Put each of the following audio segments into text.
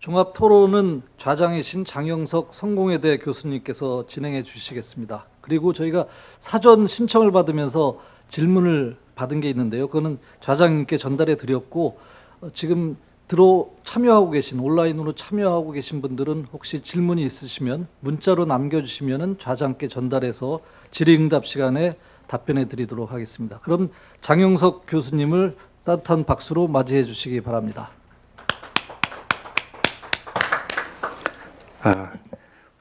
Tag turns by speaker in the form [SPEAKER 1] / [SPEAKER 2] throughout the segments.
[SPEAKER 1] 종합 토론은 좌장이신 장영석 성공회대 교수님께서 진행해 주시겠습니다. 그리고 저희가 사전 신청을 받으면서 질문을 받은 게 있는데요. 그거는 좌장님께 전달해 드렸고, 지금 참여하고 계신, 온라인으로 참여하고 계신 분들은 혹시 질문이 있으시면 문자로 남겨주시면 좌장께 전달해서 질의응답 시간에 답변해 드리도록 하겠습니다. 그럼 장영석 교수님을 따뜻한 박수로 맞이해 주시기 바랍니다.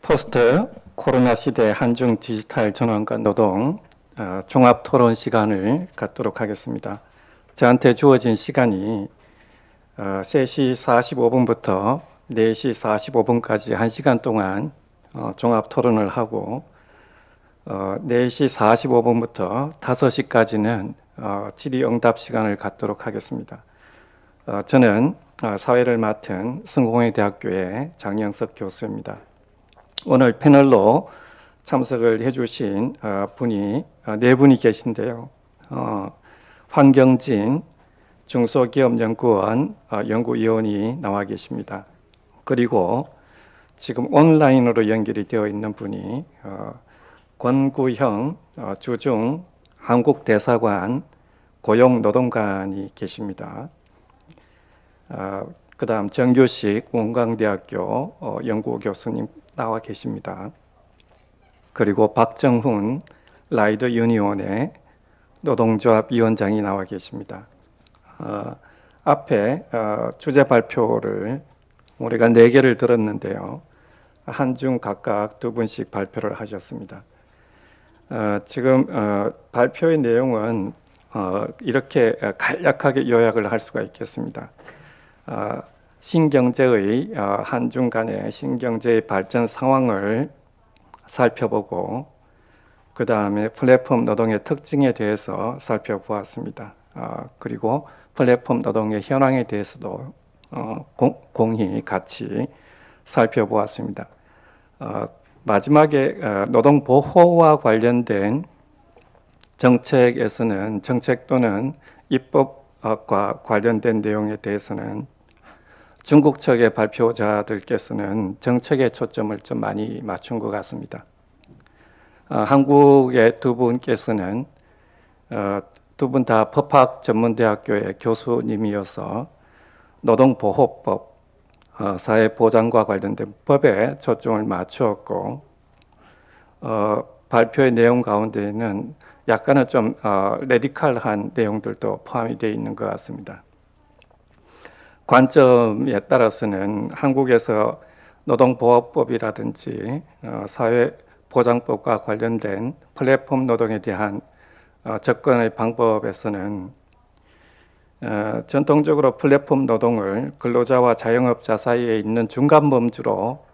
[SPEAKER 2] 포스트 코로나 시대 한중 디지털 전환과 노동 종합 토론 시간을 갖도록 하겠습니다. 저한테 주어진 시간이 3시 45분부터 4시 45분까지 1시간 동안 종합 토론을 하고 4시 45분부터 5시까지는 질의응답 시간을 갖도록 하겠습니다. 저는 사회를 맡은 성공회대학교의 장영석 교수입니다. 오늘 패널로 참석을 해주신 분이 네 분이 계신데요. 황경진 중소기업연구원 연구위원이 나와 계십니다. 그리고 지금 온라인으로 연결이 되어 있는 분이 권구형 주중 한국대사관 고용노동관이 계십니다. 그 다음 정규식 원광대학교 연구교수님 나와 계십니다. 그리고 박정훈 라이더 유니온의 노동조합 위원장이 나와 계십니다. 앞에 주제 발표를 우리가 4개를 들었는데요. 한중 각각 2분씩 발표를 하셨습니다. 지금 발표의 내용은 이렇게 간략하게 요약을 할 수가 있겠습니다. 신경제의 한중 간의 신경제의 발전 상황을 살펴보고 그 다음에 플랫폼 노동의 특징에 대해서 살펴보았습니다. 그리고 플랫폼 노동의 현황에 대해서도 공히 같이 살펴보았습니다. 마지막에 노동 보호와 관련된 정책에서는 정책 또는 입법과 관련된 내용에 대해서는 중국 측의 발표자들께서는 정책에 초점을 좀 많이 맞춘 것 같습니다. 한국의 두 분께서는 두 분 다 법학 전문대학교의 교수님이어서 노동보호법, 사회보장과 관련된 법에 초점을 맞추었고 발표의 내용 가운데에는 약간은 좀 레디컬한 내용들도 포함이 되어 있는 것 같습니다. 관점에 따라서는 한국에서 노동보호법이라든지 사회보장법과 관련된 플랫폼 노동에 대한 접근의 방법에서는 전통적으로 플랫폼 노동을 근로자와 자영업자 사이에 있는 중간 범주로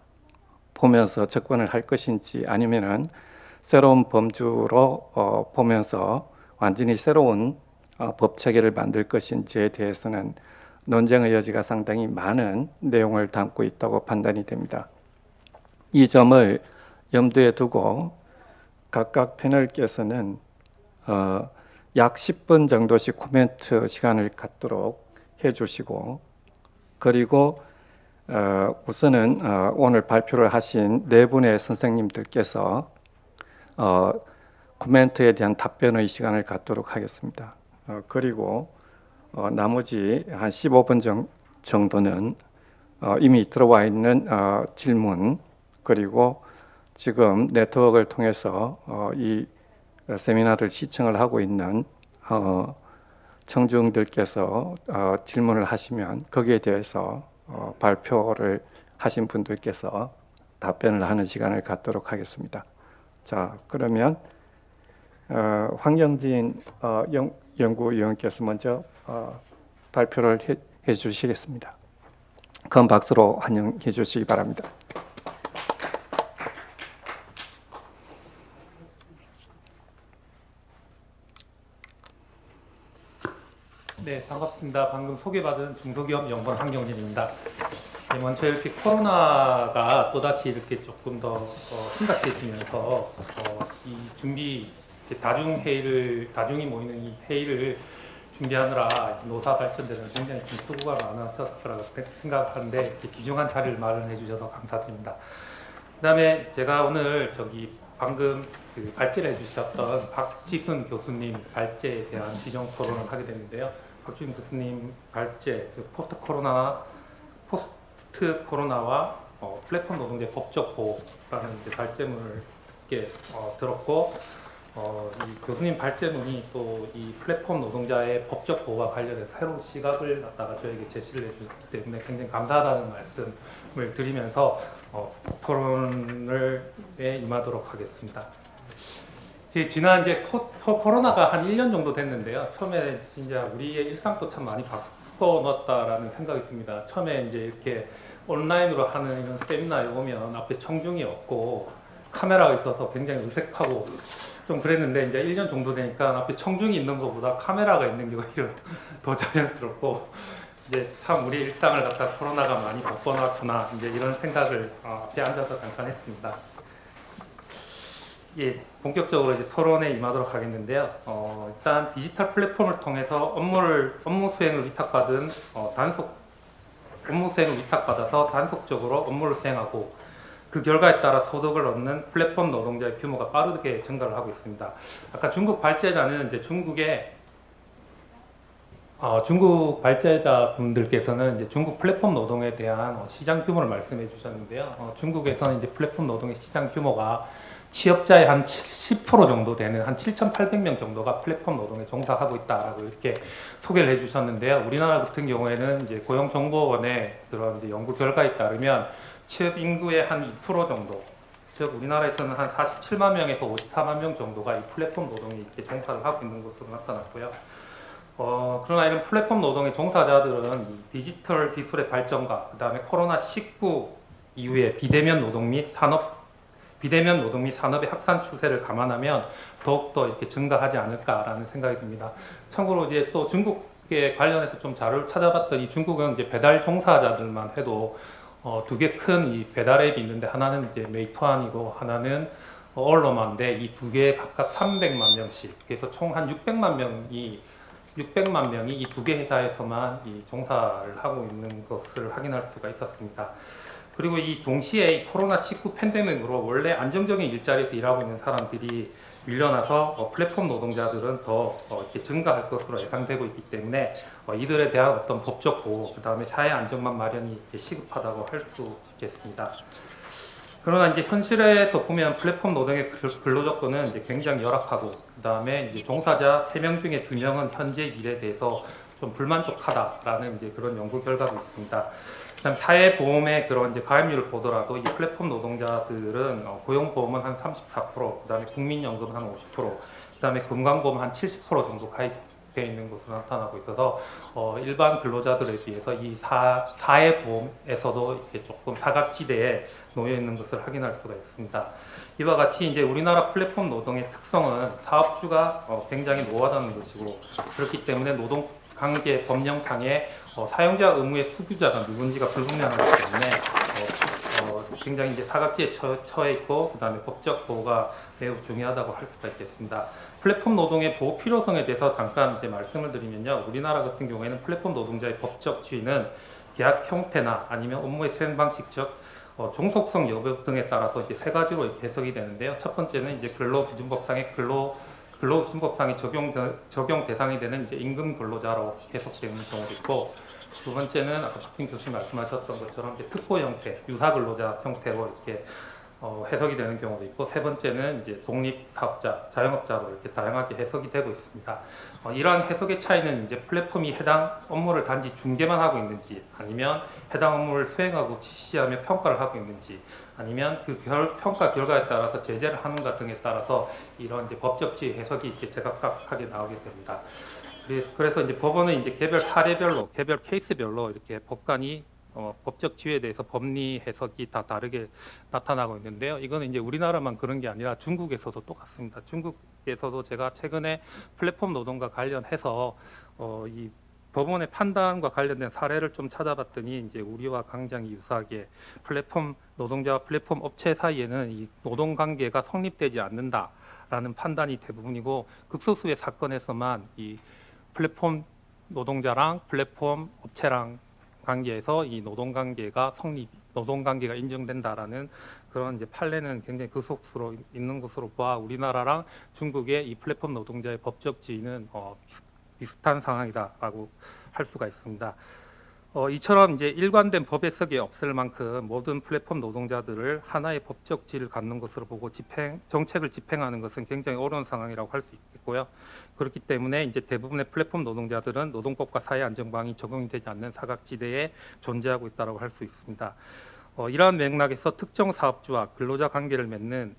[SPEAKER 2] 보면서 접근을 할 것인지 아니면은 새로운 범주로 보면서 완전히 새로운 법 체계를 만들 것인지에 대해서는 논쟁의 여지가 상당히 많은 내용을 담고 있다고 판단이 됩니다. 이 점을 염두에 두고 각각 패널께서는 약 10분 정도씩 코멘트 시간을 갖도록 해주시고 그리고 우선은 오늘 발표를 하신 네 분의 선생님들께서 코멘트에 대한 답변의 시간을 갖도록 하겠습니다. 그리고 나머지 한 15분 정도는 이미 들어와 있는 질문 그리고 지금 네트워크를 통해서 이 세미나를 시청을 하고 있는 청중들께서 질문을 하시면 거기에 대해서 발표를 하신 분들께서 답변을 하는 시간을 갖도록 하겠습니다. 자, 그러면 황경진 연구위원께서 먼저 발표를 해 주시겠습니다. 큰 박수로 환영해 주시기 바랍니다.
[SPEAKER 3] 네, 반갑습니다. 방금 소개받은 중소기업 연구원 황경진입니다. 네, 먼저 이렇게 코로나가 또다시 이렇게 조금 더 심각해지면서 이 준비 다중이 모이는 이 회의를 준비하느라 노사 발전대는 굉장히 좀 수고가 많았을 거라고 생각하는데 이렇게 귀중한 자리를 마련해 주셔서 감사드립니다. 그다음에 제가 오늘 방금 그 발제를 해주셨던 박지훈 교수님 발제에 대한 지정 토론을 하게 됐는데요. 박지훈 교수님 발제, 포스트 코로나와 플랫폼 노동자 법적 보호라는 이제 발제문을 이렇게 들었고, 이 교수님 발제문이 또 이 플랫폼 노동자의 법적 보호와 관련해서 새로운 시각을 갖다가 저에게 제시를 해주기 때문에 굉장히 감사하다는 말씀을 드리면서 토론에 임하도록 하겠습니다. 지난 이제 코로나가 한 1년 정도 됐는데요. 처음에 진짜 우리의 일상도 참 많이 바꿔놨다라는 생각이 듭니다. 처음에 이제 이렇게 온라인으로 하는 이런 세미나에 오면 앞에 청중이 없고 카메라가 있어서 굉장히 어색하고 좀 그랬는데 이제 1년 정도 되니까 앞에 청중이 있는 것보다 카메라가 있는 게 오히려 더 자연스럽고 이제 참 우리 일상을 갖다 코로나가 많이 바꿔놨구나 이제 이런 생각을 앞에 앉아서 잠깐 했습니다. 예, 본격적으로 이제 토론에 임하도록 하겠는데요. 일단 디지털 플랫폼을 통해서 업무 수행을 위탁받은 업무 수행을 위탁받아서 단속적으로 업무를 수행하고 그 결과에 따라 소득을 얻는 플랫폼 노동자의 규모가 빠르게 증가를 하고 있습니다. 아까 중국 발제자는 이제 중국 발제자분들께서는 이제 중국 플랫폼 노동에 대한 시장 규모를 말씀해 주셨는데요. 중국에서는 이제 플랫폼 노동의 시장 규모가 취업자의 한 10% 정도 되는 한 7,800명 정도가 플랫폼 노동에 종사하고 있다라고 이렇게 소개를 해주셨는데요. 우리나라 같은 경우에는 이제 고용정보원의 그런 이제 연구 결과에 따르면 취업 인구의 한 2% 정도, 즉 우리나라에서는 한 47만 명에서 54만 명 정도가 이 플랫폼 노동에 이렇게 종사를 하고 있는 것으로 나타났고요. 그러나 이런 플랫폼 노동의 종사자들은 이 디지털 기술의 발전과 그 다음에 코로나19 이후에 비대면 노동 및 산업의 확산 추세를 감안하면 더욱더 이렇게 증가하지 않을까라는 생각이 듭니다. 참고로 이제 또 중국에 관련해서 좀 자료를 찾아봤더니 중국은 이제 배달 종사자들만 해도 두 개 큰 이 배달 앱이 있는데 하나는 이제 메이투안이고 하나는 얼로마인데 이 두 개 각각 300만 명씩 그래서 총 한 600만 명이 이 두 개 회사에서만 이 종사를 하고 있는 것을 확인할 수가 있었습니다. 그리고 이 동시에 이 코로나19 팬데믹으로 원래 안정적인 일자리에서 일하고 있는 사람들이 밀려나서 플랫폼 노동자들은 더 이렇게 증가할 것으로 예상되고 있기 때문에 이들에 대한 어떤 법적 보호, 그 다음에 사회 안정망 마련이 시급하다고 할 수 있겠습니다. 그러나 이제 현실에서 보면 플랫폼 노동의 근로조건은 이제 굉장히 열악하고, 그 다음에 이제 종사자 3명 중에 2명은 현재 일에 대해서 좀 불만족하다라는 이제 그런 연구 결과도 있습니다. 그다음 사회보험의 그런 이제 가입률을 보더라도 이 플랫폼 노동자들은 고용보험은 한 34%, 그다음에 국민연금 한 50%, 그다음에 건강보험 한 70% 정도 가입되어 있는 것으로 나타나고 있어서 일반 근로자들에 비해서 이 사회보험에서도 이렇게 조금 사각지대에 놓여 있는 것을 확인할 수가 있습니다. 이와 같이 이제 우리나라 플랫폼 노동의 특성은 사업주가 굉장히 노화하는 것이고, 그렇기 때문에 노동관계 법령상에 사용자 의무의 수규자가 누군지가 불분명하기 때문에 굉장히 이제 사각지에 처해 있고, 그 다음에 법적 보호가 매우 중요하다고 할 수가 있겠습니다. 플랫폼 노동의 보호 필요성에 대해서 잠깐 이제 말씀을 드리면요, 우리나라 같은 경우에는 플랫폼 노동자의 법적 지위는 계약 형태나 아니면 업무의 수행 방식적 종속성 여부 등에 따라서 이제 세 가지로 이렇게 해석이 되는데요. 첫 번째는 이제 근로기준법상의 근로기준법상의 적용 대상이 되는 이제 임금 근로자로 해석되는 경우도 있고, 두 번째는 아까 박진 교수님 말씀하셨던 것처럼 이제 특보 형태, 유사 근로자 형태로 이렇게 해석이 되는 경우도 있고, 세 번째는 이제 독립사업자, 자영업자로 이렇게 다양하게 해석이 되고 있습니다. 이러한 해석의 차이는 이제 플랫폼이 해당 업무를 단지 중개만 하고 있는지, 아니면 해당 업무를 수행하고 지시하며 평가를 하고 있는지, 아니면 그 평가 결과에 따라서 제재를 하는가 등에 따라서 이런 이제 법적 지위 해석이 이렇게 제각각하게 나오게 됩니다. 그래서 이제 법원은 이제 개별 사례별로, 개별 케이스별로 이렇게 법관이 법적 지위에 대해서 법리 해석이 다 다르게 나타나고 있는데요. 이거는 이제 우리나라만 그런 게 아니라 중국에서도 똑같습니다. 중국에서도 제가 최근에 플랫폼 노동과 관련해서 이 법원의 판단과 관련된 사례를 좀 찾아봤더니 이제 우리와 굉장히 유사하게 플랫폼 노동자와 플랫폼 업체 사이에는 이 노동 관계가 성립되지 않는다라는 판단이 대부분이고, 극소수의 사건에서만 이 플랫폼 노동자랑 플랫폼 업체랑 관계에서 이 노동관계가 인정된다라는 그런 이제 판례는 굉장히 급속수로 있는 것으로 봐 우리나라랑 중국의 이 플랫폼 노동자의 법적 지위는 비슷한 상황이다라고 할 수가 있습니다. 이처럼 이제 일관된 법 해석이 없을 만큼 모든 플랫폼 노동자들을 하나의 법적 지위를 갖는 것으로 보고 정책을 집행하는 것은 굉장히 어려운 상황이라고 할 수 있겠고요. 그렇기 때문에 이제 대부분의 플랫폼 노동자들은 노동법과 사회안정망이 적용이 되지 않는 사각지대에 존재하고 있다고 할 수 있습니다. 이러한 맥락에서 특정 사업주와 근로자 관계를 맺는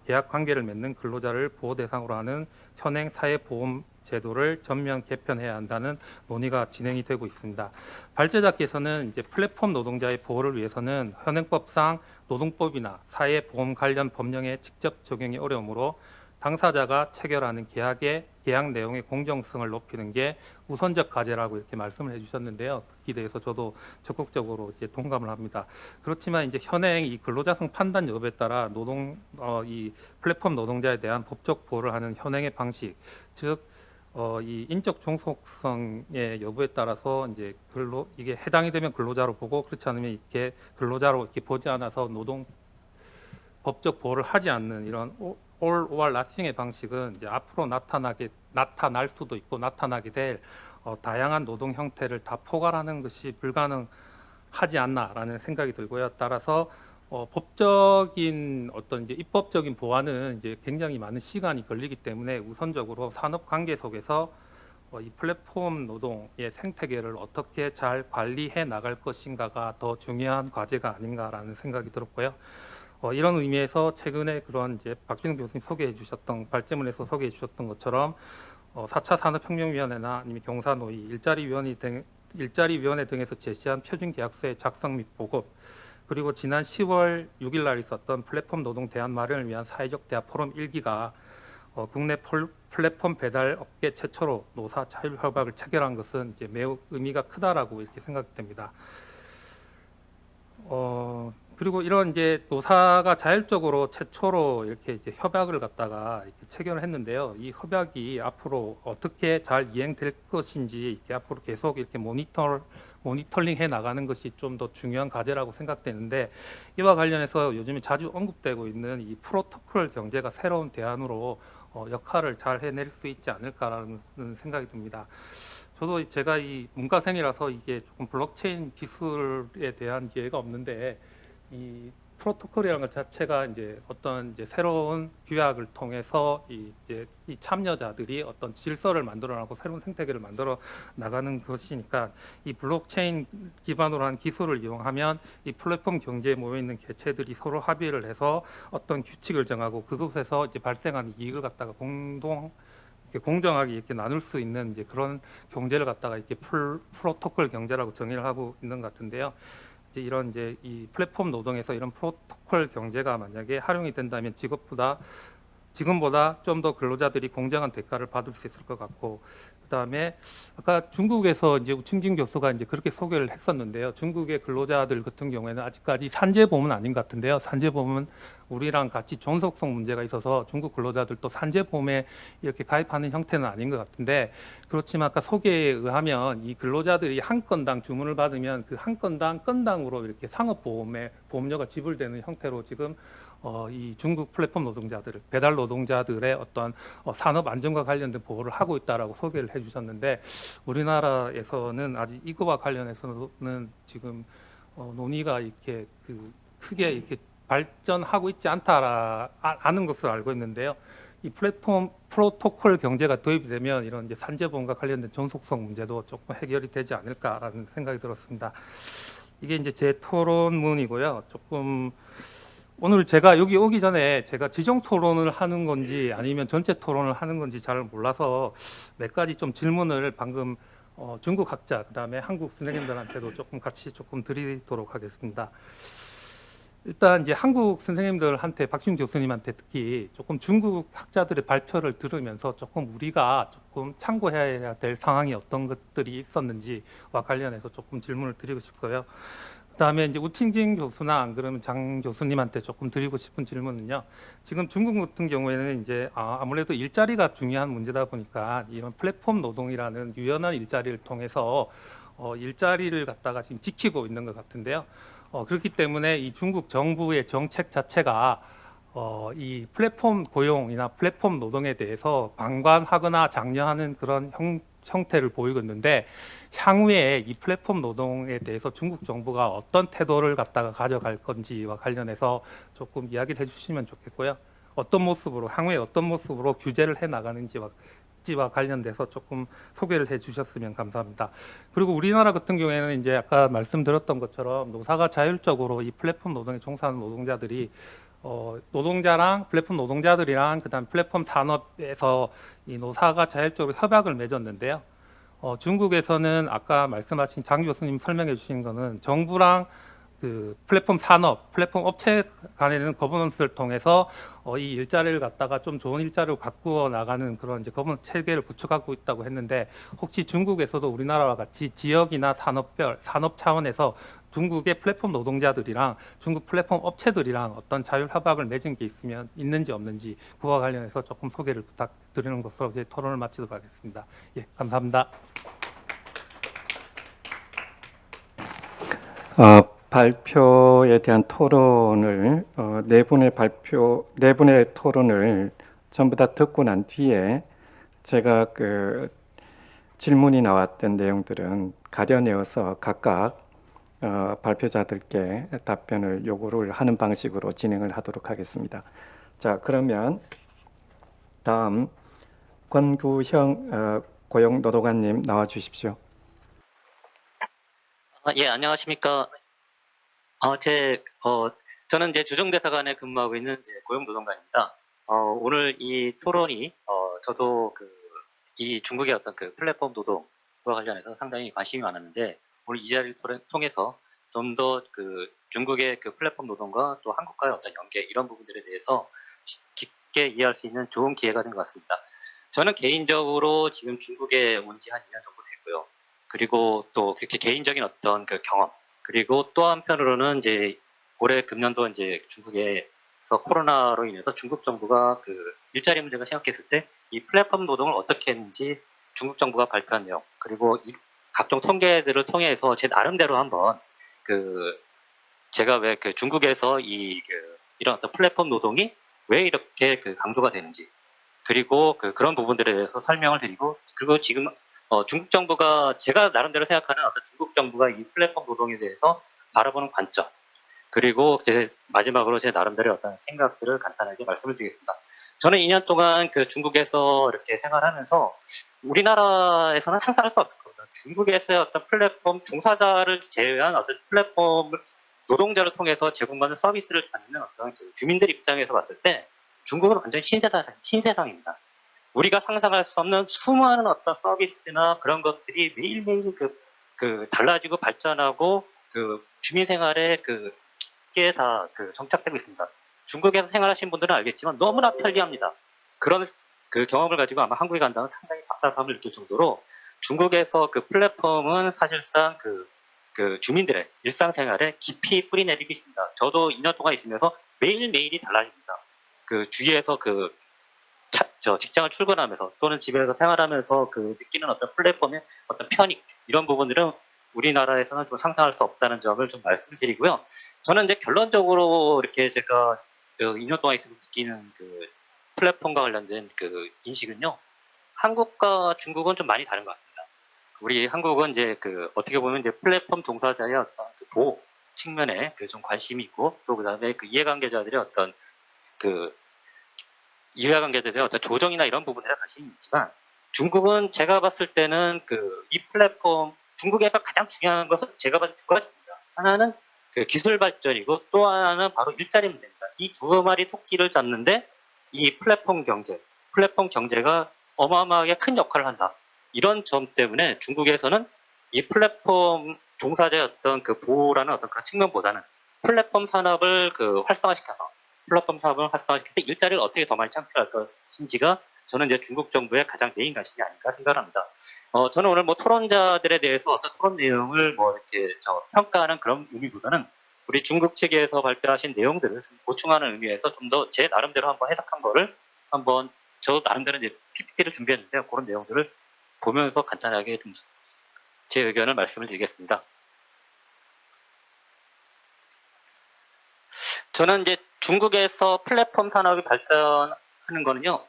[SPEAKER 3] 계약 관계를 맺는 근로자를 보호 대상으로 하는 현행 사회보험 제도를 전면 개편해야 한다는 논의가 진행이 되고 있습니다. 발제자께서는 이제 플랫폼 노동자의 보호를 위해서는 현행법상 노동법이나 사회보험 관련 법령의 직접 적용이 어려우므로 당사자가 체결하는 계약 내용의 공정성을 높이는 게 우선적 과제라고 이렇게 말씀을 해주셨는데요. 거기에 대해서 저도 적극적으로 이제 동감을 합니다. 그렇지만 이제 현행 이 근로자성 판단 여부에 따라 이 플랫폼 노동자에 대한 법적 보호를 하는 현행의 방식, 즉 이 인적 종속성의 여부에 따라서 이제 이게 해당이 되면 근로자로 보고 그렇지 않으면 이렇게 근로자로 이렇게 보지 않아서 노동 법적 보호를 하지 않는 이런 all or nothing의 방식은 이제 앞으로 나타날 수도 있고 나타나게 될 다양한 노동 형태를 다 포괄하는 것이 불가능하지 않나라는 생각이 들고요. 따라서 법적인 어떤 이제 입법적인 보완은 이제 굉장히 많은 시간이 걸리기 때문에 우선적으로 산업 관계 속에서 이 플랫폼 노동의 생태계를 어떻게 잘 관리해 나갈 것인가가 더 중요한 과제가 아닌가라는 생각이 들었고요. 이런 의미에서 최근에 그런 이제 박준영 교수님 소개해 주셨던 발제문에서 소개해 주셨던 것처럼 4차 산업혁명위원회나 아니면 경사노위, 일자리위원회 등에서 제시한 표준계약서의 작성 및 보급, 그리고 지난 10월 6일 날 있었던 플랫폼 노동 대안 마련을 위한 사회적 대화 포럼 1기가 국내 플랫폼 배달 업계 최초로 노사 자율 협약을 체결한 것은 이제 매우 의미가 크다라고 이렇게 생각됩니다. 그리고 이런 이제 노사가 자율적으로 최초로 이렇게 이제 협약을 갖다가 이렇게 체결을 했는데요. 이 협약이 앞으로 어떻게 잘 이행될 것인지 이렇게 앞으로 계속 이렇게 모니터링 해 나가는 것이 좀 더 중요한 과제라고 생각되는데, 이와 관련해서 요즘에 자주 언급되고 있는 이 프로토콜 경제가 새로운 대안으로 역할을 잘 해낼 수 있지 않을까라는 생각이 듭니다. 저도 제가 이 문과생이라서 이게 조금 블록체인 기술에 대한 이해가 없는데, 이 프로토콜이라는 것 자체가 이제 어떤 이제 새로운 규약을 통해서 이 참여자들이 어떤 질서를 만들어 나가고 새로운 생태계를 만들어 나가는 것이니까, 이 블록체인 기반으로 한 기술을 이용하면 이 플랫폼 경제에 모여 있는 개체들이 서로 합의를 해서 어떤 규칙을 정하고 그것에서 이제 발생하는 이익을 갖다가 공정하게 이렇게 나눌 수 있는 이제 그런 경제를 갖다가 이렇게 프로토콜 경제라고 정의를 하고 있는 것 같은데요. 이런 이제 이 플랫폼 노동에서 이런 프로토콜 경제가 만약에 활용이 된다면 지금보다 좀 더 근로자들이 공정한 대가를 받을 수 있을 것 같고, 그다음에 아까 중국에서 이제 우충진 교수가 이제 그렇게 소개를 했었는데요. 중국의 근로자들 같은 경우에는 아직까지 산재보험은 아닌 것 같은데요. 산재보험은 우리랑 같이 존속성 문제가 있어서 중국 근로자들도 산재보험에 이렇게 가입하는 형태는 아닌 것 같은데, 그렇지만 아까 소개에 의하면 이 근로자들이 한 건당 주문을 받으면 그 한 건당으로 이렇게 상업보험에 보험료가 지불되는 형태로 지금 이 중국 플랫폼 노동자들, 배달 노동자들의 어떤 산업 안전과 관련된 보호를 하고 있다라고 소개를 해주셨는데, 우리나라에서는 아직 이거와 관련해서는 지금 논의가 이렇게 크게 이렇게 발전하고 있지 않는 것으로 알고 있는데요. 이 플랫폼 프로토콜 경제가 도입이 되면 이런 이제 산재보험과 관련된 존속성 문제도 조금 해결이 되지 않을까라는 생각이 들었습니다. 이게 이제 제 토론문이고요. 조금 오늘 제가 여기 오기 전에 제가 지정 토론을 하는 건지 아니면 전체 토론을 하는 건지 잘 몰라서 몇 가지 좀 질문을 방금 중국 학자 그다음에 한국 선생님들한테도 같이 드리도록 하겠습니다. 일단 이제 한국 선생님들한테, 박준 교수님한테 특히 조금 중국 학자들의 발표를 들으면서 조금 우리가 조금 참고해야 될 상황이 어떤 것들이 있었는지와 관련해서 조금 질문을 드리고 싶고요. 그다음에 이제 우칭진 교수나 안 그러면 장 교수님한테 조금 드리고 싶은 질문은요. 지금 중국 같은 경우에는 이제 아무래도 일자리가 중요한 문제다 보니까 이런 플랫폼 노동이라는 유연한 일자리를 통해서 일자리를 갖다가 지금 지키고 있는 것 같은데요. 그렇기 때문에 이 중국 정부의 정책 자체가 이 플랫폼 고용이나 플랫폼 노동에 대해서 방관하거나 장려하는 그런 형태를 보이고 있는데, 향후에 이 플랫폼 노동에 대해서 중국 정부가 어떤 태도를 갖다가 가져갈 건지와 관련해서 조금 이야기를 해주시면 좋겠고요. 어떤 모습으로, 향후에 어떤 모습으로 규제를 해 나가는지와 관련돼서 조금 소개를 해 주셨으면 감사합니다. 그리고 우리나라 같은 경우에는 이제 아까 말씀드렸던 것처럼 노사가 자율적으로 이 플랫폼 노동에 종사하는 노동자들이 노동자랑 플랫폼 노동자들이랑 그다음 플랫폼 산업에서 이 노사가 자율적으로 협약을 맺었는데요. 중국에서는 아까 말씀하신 장 교수님 설명해 주신 거는 정부랑 그 플랫폼 산업, 플랫폼 업체 간에는 거버넌스를 통해서 이 일자리를 갖다가 좀 좋은 일자리로 바꾸어 나가는 그런 이제 거버넌스 체계를 구축하고 있다고 했는데, 혹시 중국에서도 우리나라와 같이 지역이나 산업별, 산업 차원에서 중국의 플랫폼 노동자들이랑 중국 플랫폼 업체들이랑 어떤 자율 협약을 맺은 게 있는지 없는지, 그와 관련해서 조금 소개를 부탁드리는 것으로 이제 토론을 마치도록 하겠습니다. 예, 감사합니다.
[SPEAKER 2] 발표에 대한 토론을 네 분의 토론을 전부 다 듣고 난 뒤에 제가 그 질문이 나왔던 내용들은 가려내어서 각각 발표자들께 답변을 요구를 하는 방식으로 진행을 하도록 하겠습니다. 자, 그러면 다음 권구형 고용노동관님 나와 주십시오.
[SPEAKER 4] 예, 안녕하십니까. 저는 이제 주정대사관에 근무하고 있는 이제 고용노동관입니다. 오늘 이 토론이, 저도 이 중국의 어떤 그 플랫폼 노동과 관련해서 상당히 관심이 많았는데, 오늘 이 자리를 통해서 좀 더 그 중국의 그 플랫폼 노동과 또 한국과의 어떤 연계, 이런 부분들에 대해서 깊게 이해할 수 있는 좋은 기회가 된 것 같습니다. 저는 개인적으로 지금 중국에 온 지 한 2년 정도 됐고요. 그리고 또 그렇게 개인적인 어떤 그 경험, 그리고 또 한편으로는 이제 올해 금년도 이제 중국에서 코로나로 인해서 중국 정부가 그 일자리 문제가 심각했을 때 이 플랫폼 노동을 어떻게 했는지 중국 정부가 발표한 내용, 그리고 이 각종 통계들을 통해서 제 나름대로 한번 제가 왜 중국에서 이런 어떤 플랫폼 노동이 왜 이렇게 강조가 되는지, 그리고 그런 부분들에 대해서 설명을 드리고, 그리고 지금 중국 정부가, 제가 나름대로 생각하는 어떤 중국 정부가 이 플랫폼 노동에 대해서 바라보는 관점, 그리고 마지막으로 제 나름대로 어떤 생각들을 간단하게 말씀을 드리겠습니다. 저는 2년 동안 중국에서 이렇게 생활하면서 우리나라에서는 상상할 수 없을 겁니다. 중국에서의 어떤 플랫폼 종사자를 제외한 어떤 플랫폼 노동자를 통해서 제공받는 서비스를 받는 어떤 주민들 입장에서 봤을 때 중국은 완전히 신세상입니다. 우리가 상상할 수 없는 수많은 어떤 서비스나 그런 것들이 매일매일 달라지고 발전하고 주민 생활에 깊게 다 정착되고 있습니다. 중국에서 생활하신 분들은 알겠지만 너무나 편리합니다. 그런 경험을 가지고 아마 한국에 간다면 상당히 답답함을 느낄 정도로 중국에서 플랫폼은 사실상 주민들의 일상생활에 깊이 뿌리내리고 있습니다. 저도 2년 동안 있으면서 매일매일이 달라집니다. 주위에서 직장을 출근하면서 또는 집에서 생활하면서 느끼는 어떤 플랫폼의 어떤 편익, 이런 부분들은 우리나라에서는 좀 상상할 수 없다는 점을 좀 말씀을 드리고요. 저는 이제 결론적으로 이렇게 제가 2년 동안 있으면서 느끼는 플랫폼과 관련된 인식은요, 한국과 중국은 좀 많이 다른 것 같습니다. 우리 한국은 이제 어떻게 보면 이제 플랫폼 종사자의 어떤 보호 측면에 좀 관심이 있고, 또 그다음에 이해관계자들의 어떤 이해관계자들의 어떤 조정이나 이런 부분에 관심이 있지만, 중국은 제가 봤을 때는 이 플랫폼, 중국에서 가장 중요한 것은 제가 봤을 때 두 가지입니다. 하나는 기술 발전이고, 또 하나는 바로 일자리 문제입니다. 이 두 마리 토끼를 잡는데 이 플랫폼 경제가 어마어마하게 큰 역할을 한다. 이런 점 때문에 중국에서는 이 플랫폼 종사자의 어떤 보호라는 어떤 그런 측면보다는 플랫폼 산업을 활성화시켜서 일자리를 어떻게 더 많이 창출할 것인지가 저는 이제 중국 정부의 가장 메인 관심이 아닌가 생각합니다. 저는 오늘 뭐 토론자들에 대해서 어떤 토론 내용을 뭐 이렇게 평가하는 그런 의미보다는 우리 중국 측에서 발표하신 내용들을 좀 보충하는 의미에서 좀 더 제 나름대로 한번 해석한 거를 한번 저 나름대로 이제 PPT를 준비했는데요. 그런 내용들을 보면서 간단하게 좀 제 의견을 말씀을 드리겠습니다. 저는 이제 중국에서 플랫폼 산업이 발전하는 거는요.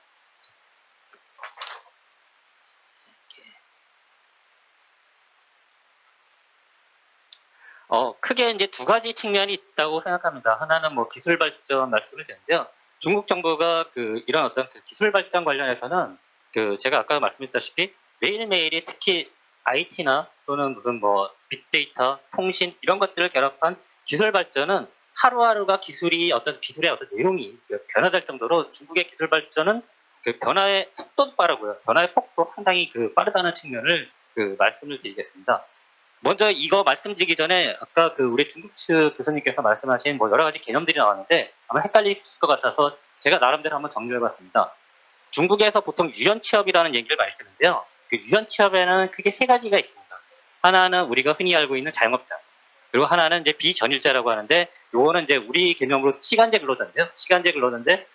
[SPEAKER 4] 크게 이제 두 가지 측면이 있다고 생각합니다. 하나는 뭐 기술 발전 말씀을 드렸는데요. 중국 정부가 이런 어떤 기술 발전 관련해서는 제가 아까 말씀드렸다시피 매일매일이 특히 IT나 또는 무슨 뭐 빅데이터, 통신 이런 것들을 결합한 기술 발전은 하루하루가 기술의 어떤 내용이 변화될 정도로 중국의 기술 발전은 변화의 속도도 빠르고요. 변화의 폭도 상당히 빠르다는 측면을 말씀을 드리겠습니다. 먼저 이거 말씀드리기 전에 아까 우리 중국 측 교수님께서 말씀하신 뭐 여러 가지 개념들이 나왔는데 아마 헷갈리실 것 같아서 제가 나름대로 한번 정리해봤습니다. 중국에서 보통 유연 취업이라는 얘기를 많이 쓰는데요. 유연 취업에는 크게 세 가지가 있습니다. 하나는 우리가 흔히 알고 있는 자영업자, 그리고 하나는 이제 비전일자라고 하는데 요거는 이제 우리 개념으로 시간제 근로자인데요. 시간제 근로자인데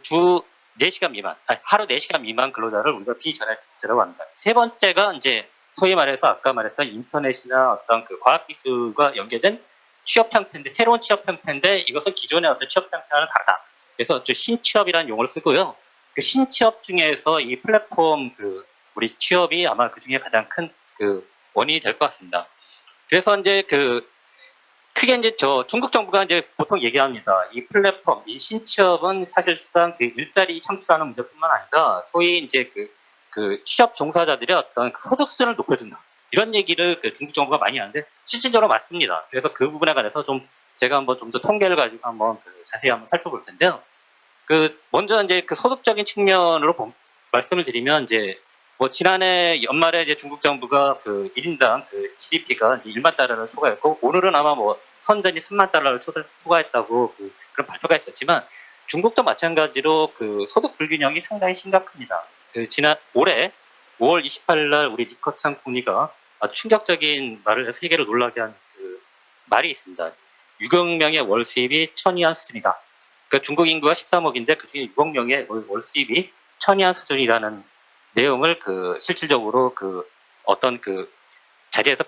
[SPEAKER 4] 주 4시간 미만, 하루 4시간 미만 근로자를 우리가 비전일자라고 합니다. 세 번째가 이제 소위 말해서 아까 말했던 인터넷이나 어떤 과학기술과 연계된 취업 형태인데, 새로운 취업 형태인데 이것은 기존의 어떤 취업 형태와는 다르다. 그래서 신취업이라는 용어를 쓰고요. 신취업 중에서 이 플랫폼 우리 취업이 아마 그 중에 가장 큰 원인이 될 것 같습니다. 그래서 이제 크게 이제 중국 정부가 이제 보통 얘기합니다. 이 플랫폼, 이 신취업은 사실상 일자리 창출하는 문제뿐만 아니라 소위 이제 취업 종사자들의 어떤 소득 수준을 높여준다. 이런 얘기를 중국 정부가 많이 하는데 실질적으로 맞습니다. 그래서 그 부분에 관해서 제가 한번 좀 더 통계를 가지고 한번 자세히 한번 살펴볼 텐데요. 먼저 이제 소득적인 측면으로 말씀을 드리면 이제 뭐 지난해 연말에 이제 중국 정부가 1인당 GDP가 이제 1만 달러를 초과했고 오늘은 아마 뭐 선전이 3만 달러를 초과했다고 그런 발표가 있었지만 중국도 마찬가지로 소득 불균형이 상당히 심각합니다. 지난 올해 5월 28일 날 우리 리커창 총리가 아주 충격적인 말을 해서 세계를 놀라게 한 말이 있습니다. 6억 명의 월 수입이 1,000위안 수준이다. 그러니까 중국 인구가 13억인데 그중에 6억 명의 월 수입이 1,000위안 수준이라는 내용을 실질적으로 어떤 자리에서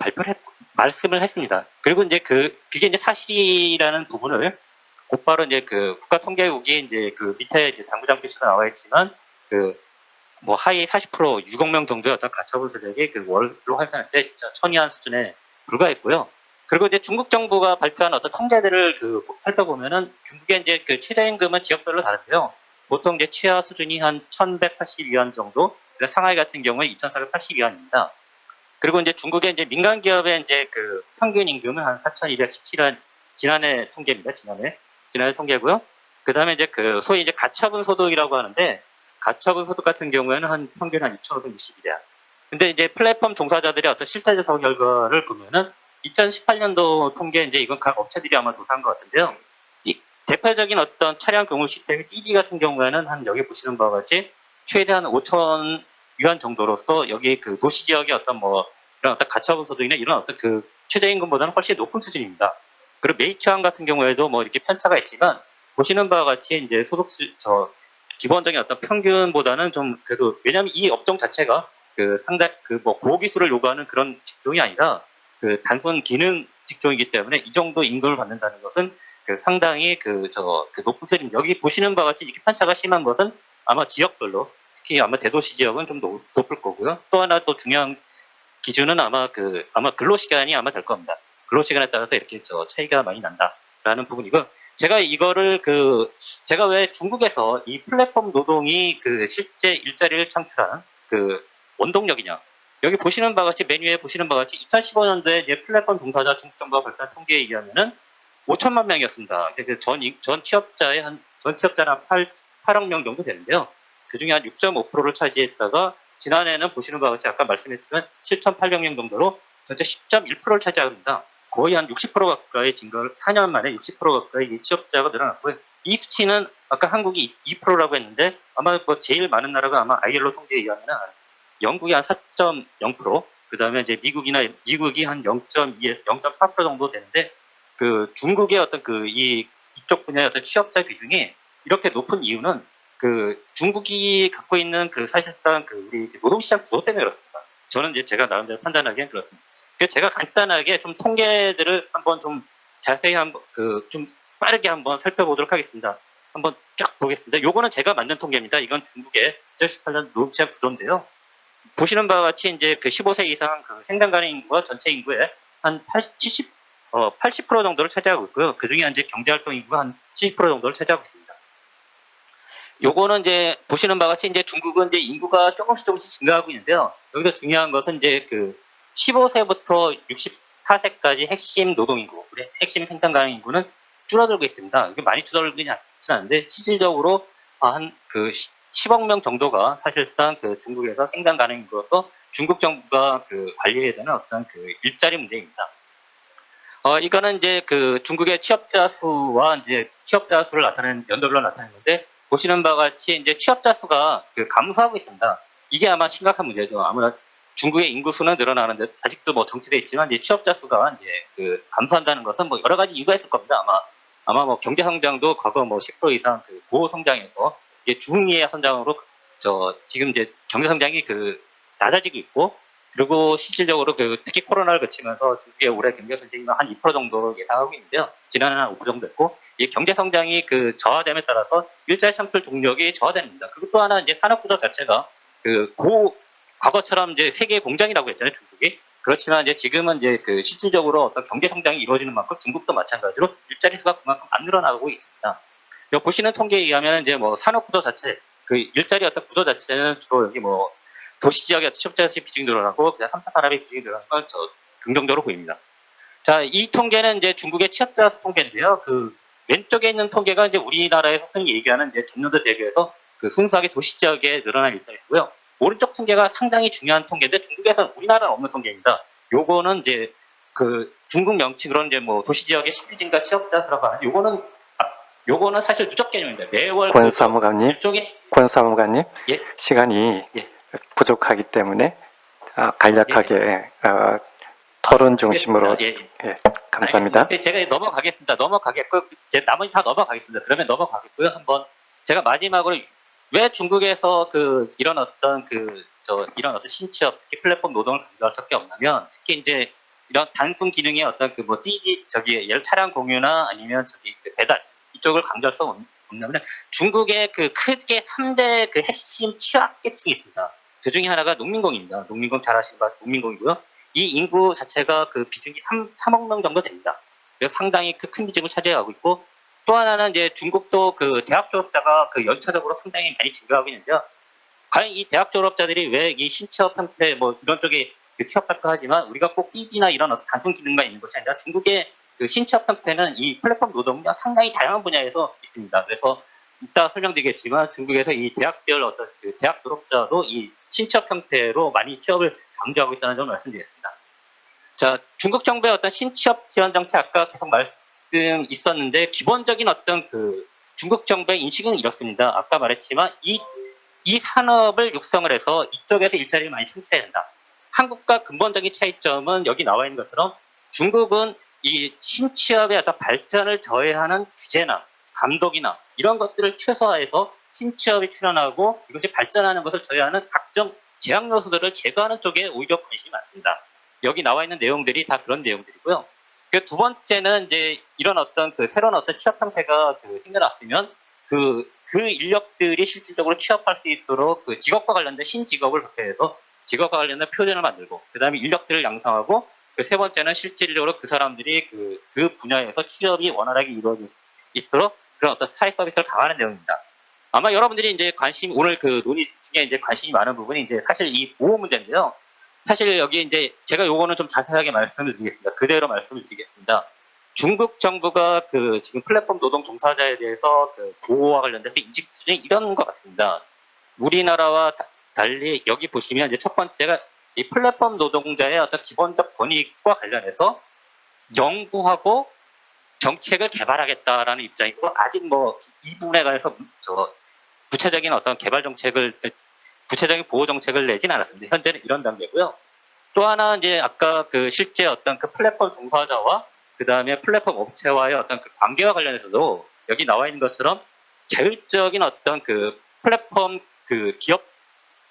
[SPEAKER 4] 말씀을 했습니다. 그리고 이제 그게 이제 사실이라는 부분을 곧바로 이제 국가통계국이 이제 밑에 이제 당구장 표시가 나와 있지만 뭐 하위 40% 6억 명 정도의 어떤 가처분 세력이 월로 환산했을 때 진짜 1,000위안 수준에 불과했고요. 그리고 이제 중국 정부가 발표한 어떤 통계들을 살펴보면은 중국의 이제 최저임금은 지역별로 다른데요. 보통 이제 최하 수준이 한 1,180위안 정도, 상하이 같은 경우는 2,480위안입니다. 그리고 이제 중국의 이제 민간 기업의 이제 평균 임금은 한 4,217위안, 지난해 통계입니다. 지난해 통계고요. 그 다음에 이제 소위 이제 가처분 소득이라고 하는데 가처분 소득 같은 경우에는 한 평균 한 2,560위안. 근데 이제 플랫폼 종사자들의 어떤 실태 조사 결과를 보면은 2018년도 통계 이제 이건 각 업체들이 아마 조사한 것 같은데요. 대표적인 어떤 차량 공유 시스템 띠디 같은 경우에는 한 여기 보시는 바와 같이 최대한 5,000위안 정도로서 여기 도시 지역의 어떤 뭐 이런 어떤 가처분 소득이나 이런 어떤 최저임금보다는 훨씬 높은 수준입니다. 그리고 메이트항 같은 경우에도 뭐 이렇게 편차가 있지만 보시는 바와 같이 이제 기본적인 어떤 평균보다는 좀 그래도 왜냐하면 이 업종 자체가 상당히 뭐 고기술을 요구하는 그런 직종이 아니라 단순 기능 직종이기 때문에 이 정도 임금을 받는다는 것은 상당히 높은 수준입니다. 여기 보시는 바와 같이 이렇게 편차가 심한 것은 아마 지역별로 특히 아마 대도시 지역은 좀 높을 거고요. 또 하나 또 중요한 기준은 아마 근로시간이 아마 될 겁니다. 근로시간에 따라서 이렇게 차이가 많이 난다라는 부분이고 제가 이거를 제가 왜 중국에서 이 플랫폼 노동이 실제 일자리를 창출하는 원동력이냐. 여기 보시는 바와 같이 메뉴에 보시는 바와 같이 2015년도에 이제 플랫폼 종사자 중국 정부가 발표한 통계에 의하면은 5천만 명이었습니다. 전 취업자는 한 8억 명 정도 되는데요. 그 중에 한 6.5%를 차지했다가 지난해는 보시는 바와 같이 아까 말씀했지만 7,800명 정도로 전체 10.1%를 차지합니다. 거의 한 60% 가까이 증가를 4년 만에 60% 가까이 취업자가 늘어났고요. 이 수치는 아까 한국이 2%라고 했는데 아마 뭐 제일 많은 나라가 아마 ILO 통계에 의하면 영국이 한 4.0%, 그 다음에 이제 미국이 한 0.2에서 0.4% 정도 되는데 그 중국의 어떤 이쪽 분야의 어떤 취업자 비중이 이렇게 높은 이유는 그 중국이 갖고 있는 그 사실상 그 우리 노동시장 구조 때문에 그렇습니다. 저는 이제 제가 나름대로 판단하기엔 그렇습니다. 그래서 제가 간단하게 좀 통계들을 한번 좀 자세히 한번 좀 빠르게 한번 살펴보도록 하겠습니다. 한번 쫙 보겠습니다. 요거는 제가 만든 통계입니다. 이건 중국의 2018년 노동시장 구조인데요. 보시는 바와 같이 이제 그 15세 이상 그 생산 가능 인구가 전체 인구의 한 80% 정도를 차지하고 있고요. 그 중에 이제 경제활동 인구가 한 70% 정도를 차지하고 있습니다. 요거는 이제 보시는 바와 같이 이제 중국은 이제 인구가 조금씩 증가하고 있는데요. 여기서 중요한 것은 이제 그 15세부터 64세까지 핵심 노동 인구, 우리 핵심 생산 가능 인구는 줄어들고 있습니다. 이게 많이 줄어들긴 않지는 않은데 실질적으로 한 그 10억 명 정도가 사실상 그 중국에서 생산 가능 인구로서 중국 정부가 그 관리해야 되는 어떤 그 일자리 문제입니다. 이거는 이제 그 중국의 취업자 수와 이제 취업자 수를 나타내는 연도별로 나타내는데 보시는 바와 같이 이제 취업자 수가 그 감소하고 있습니다. 이게 아마 심각한 문제죠. 아무래도 중국의 인구 수는 늘어나는데 아직도 뭐 정체돼 있지만 이제 취업자 수가 이제 그 감소한다는 것은 뭐 여러 가지 이유가 있을 겁니다. 아마 뭐 경제 성장도 과거 뭐 10% 이상 그 고호 성장에서 이제 중위의 성장으로 지금 이제 경제 성장이 그 낮아지고 있고 그리고 실질적으로 그 특히 코로나를 거치면서 중국의 올해 경제 성장이 한 2% 정도 예상하고 있는데요. 지난해는 한 5% 정도 됐고 이 경제 성장이 그 저하됨에 따라서 일자리 창출 동력이 저하됩니다. 그리고 또 하나 이제 산업 구조 자체가 그 과거처럼 이제 세계 공장이라고 했잖아요, 중국이. 그렇지만 이제 지금은 이제 그 실질적으로 어떤 경제 성장이 이루어지는 만큼 중국도 마찬가지로 일자리 수가 그만큼 안 늘어나고 있습니다. 여기 보시는 통계에 의하면 이제 뭐 산업 구조 자체, 그 일자리 어떤 구조 자체는 주로 여기 뭐 도시 지역의 취업자 수 비중이 늘어나고 그냥 3차 산업의 비중이 늘어나는 건 긍정적으로 보입니다. 자, 이 통계는 이제 중국의 취업자 수 통계인데요. 그 왼쪽에 있는 통계가 이제 우리나라에서 흔히 얘기하는 이제 전년도 대비해서 그 순수하게 도시 지역에 늘어난 일자리 수고요. 오른쪽 통계가 상당히 중요한 통계인데 중국에서는 우리나라는 없는 통계입니다. 요거는 이제 그 중국 명칭으로는 이제 뭐 도시 지역의 실질 증가 취업자 수라고 하는 요거는 사실 누적 개념입니다. 매월
[SPEAKER 2] 권 사무관님,
[SPEAKER 4] 일종의 예?
[SPEAKER 2] 시간이
[SPEAKER 4] 예.
[SPEAKER 2] 부족하기 때문에 간략하게 토론 중심으로
[SPEAKER 4] 예.
[SPEAKER 2] 감사합니다.
[SPEAKER 4] 알겠습니다. 제가 넘어가겠고 제 나머지 다 넘어가겠습니다. 그러면 넘어가겠고요. 한번 제가 마지막으로 왜 중국에서 이런 어떤 신취업 특히 플랫폼 노동을 강조할 수밖에 없냐면 특히 이제 이런 단순 기능의 어떤 예를 차량 공유나 아니면 그 배달 이쪽을 강조할 수 없냐면 중국의 크게 3대 핵심 취약계층이 있습니다. 그 중에 하나가 농민공입니다. 농민공 잘 아시는 바 농민공이고요. 이 인구 자체가 비중이 3억 명 정도 됩니다. 그래서 상당히 큰 비중을 차지하고 있고 또 하나는 이제 중국도 대학 졸업자가 연차적으로 상당히 많이 증가하고 있는데요. 과연 이 대학 졸업자들이 왜 이 신취업 형태 이런 쪽에 취업할까 하지만 우리가 꼭 띠지나 이런 어떤 단순 기능만 있는 것이 아니라 중국의 신취업 형태는 이 플랫폼 노동력 상당히 다양한 분야에서 있습니다. 그래서 이따 설명드리겠지만 중국에서 이 대학별 어떤 대학 졸업자도 이 신취업 형태로 많이 취업을 강조하고 있다는 점을 말씀드리겠습니다. 자, 중국 정부의 어떤 신취업 지원 정책 아까 계속 말씀 있었는데 기본적인 어떤 중국 정부의 인식은 이렇습니다. 아까 말했지만 이 산업을 육성을 해서 이쪽에서 일자리를 많이 창출해야 된다. 한국과 근본적인 차이점은 여기 나와 있는 것처럼 중국은 이 신취업의 어떤 발전을 저해하는 규제나 감독이나 이런 것들을 최소화해서 신취업이 출현하고 이것이 발전하는 것을 저해하는 각종 제약 요소들을 제거하는 쪽에 오히려 관심이 많습니다. 여기 나와 있는 내용들이 다 그런 내용들이고요. 두 번째는 이제 이런 어떤 새로운 어떤 취업 형태가 생겨났으면 그 인력들이 실질적으로 취업할 수 있도록 직업과 관련된 신직업을 발표해서 직업과 관련된 표준을 만들고 그다음에 인력들을 양성하고 세 번째는 실질적으로 그 사람들이 그 분야에서 취업이 원활하게 이루어질 수 있도록 그런 어떤 사회 서비스를 강화하는 내용입니다. 아마 여러분들이 이제 오늘 논의 중에 이제 관심이 많은 부분이 이제 사실 이 보호 문제인데요. 사실 여기 이제 제가 요거는 좀 자세하게 말씀을 드리겠습니다. 그대로 말씀을 드리겠습니다. 중국 정부가 지금 플랫폼 노동 종사자에 대해서 보호와 관련돼서 인식 수준이 이런 것 같습니다. 우리나라와 달리 여기 보시면 이제 첫 번째가 이 플랫폼 노동자의 어떤 기본적 권익과 관련해서 연구하고 정책을 개발하겠다라는 입장이고 아직 뭐 이 부분에 관해서 구체적인 어떤 구체적인 보호 정책을 내진 않았습니다. 현재는 이런 단계고요. 또 하나 이제 아까 그 실제 어떤 그 플랫폼 종사자와 그 다음에 플랫폼 업체와의 어떤 그 관계와 관련해서도 여기 나와 있는 것처럼 자율적인 어떤 그 플랫폼 그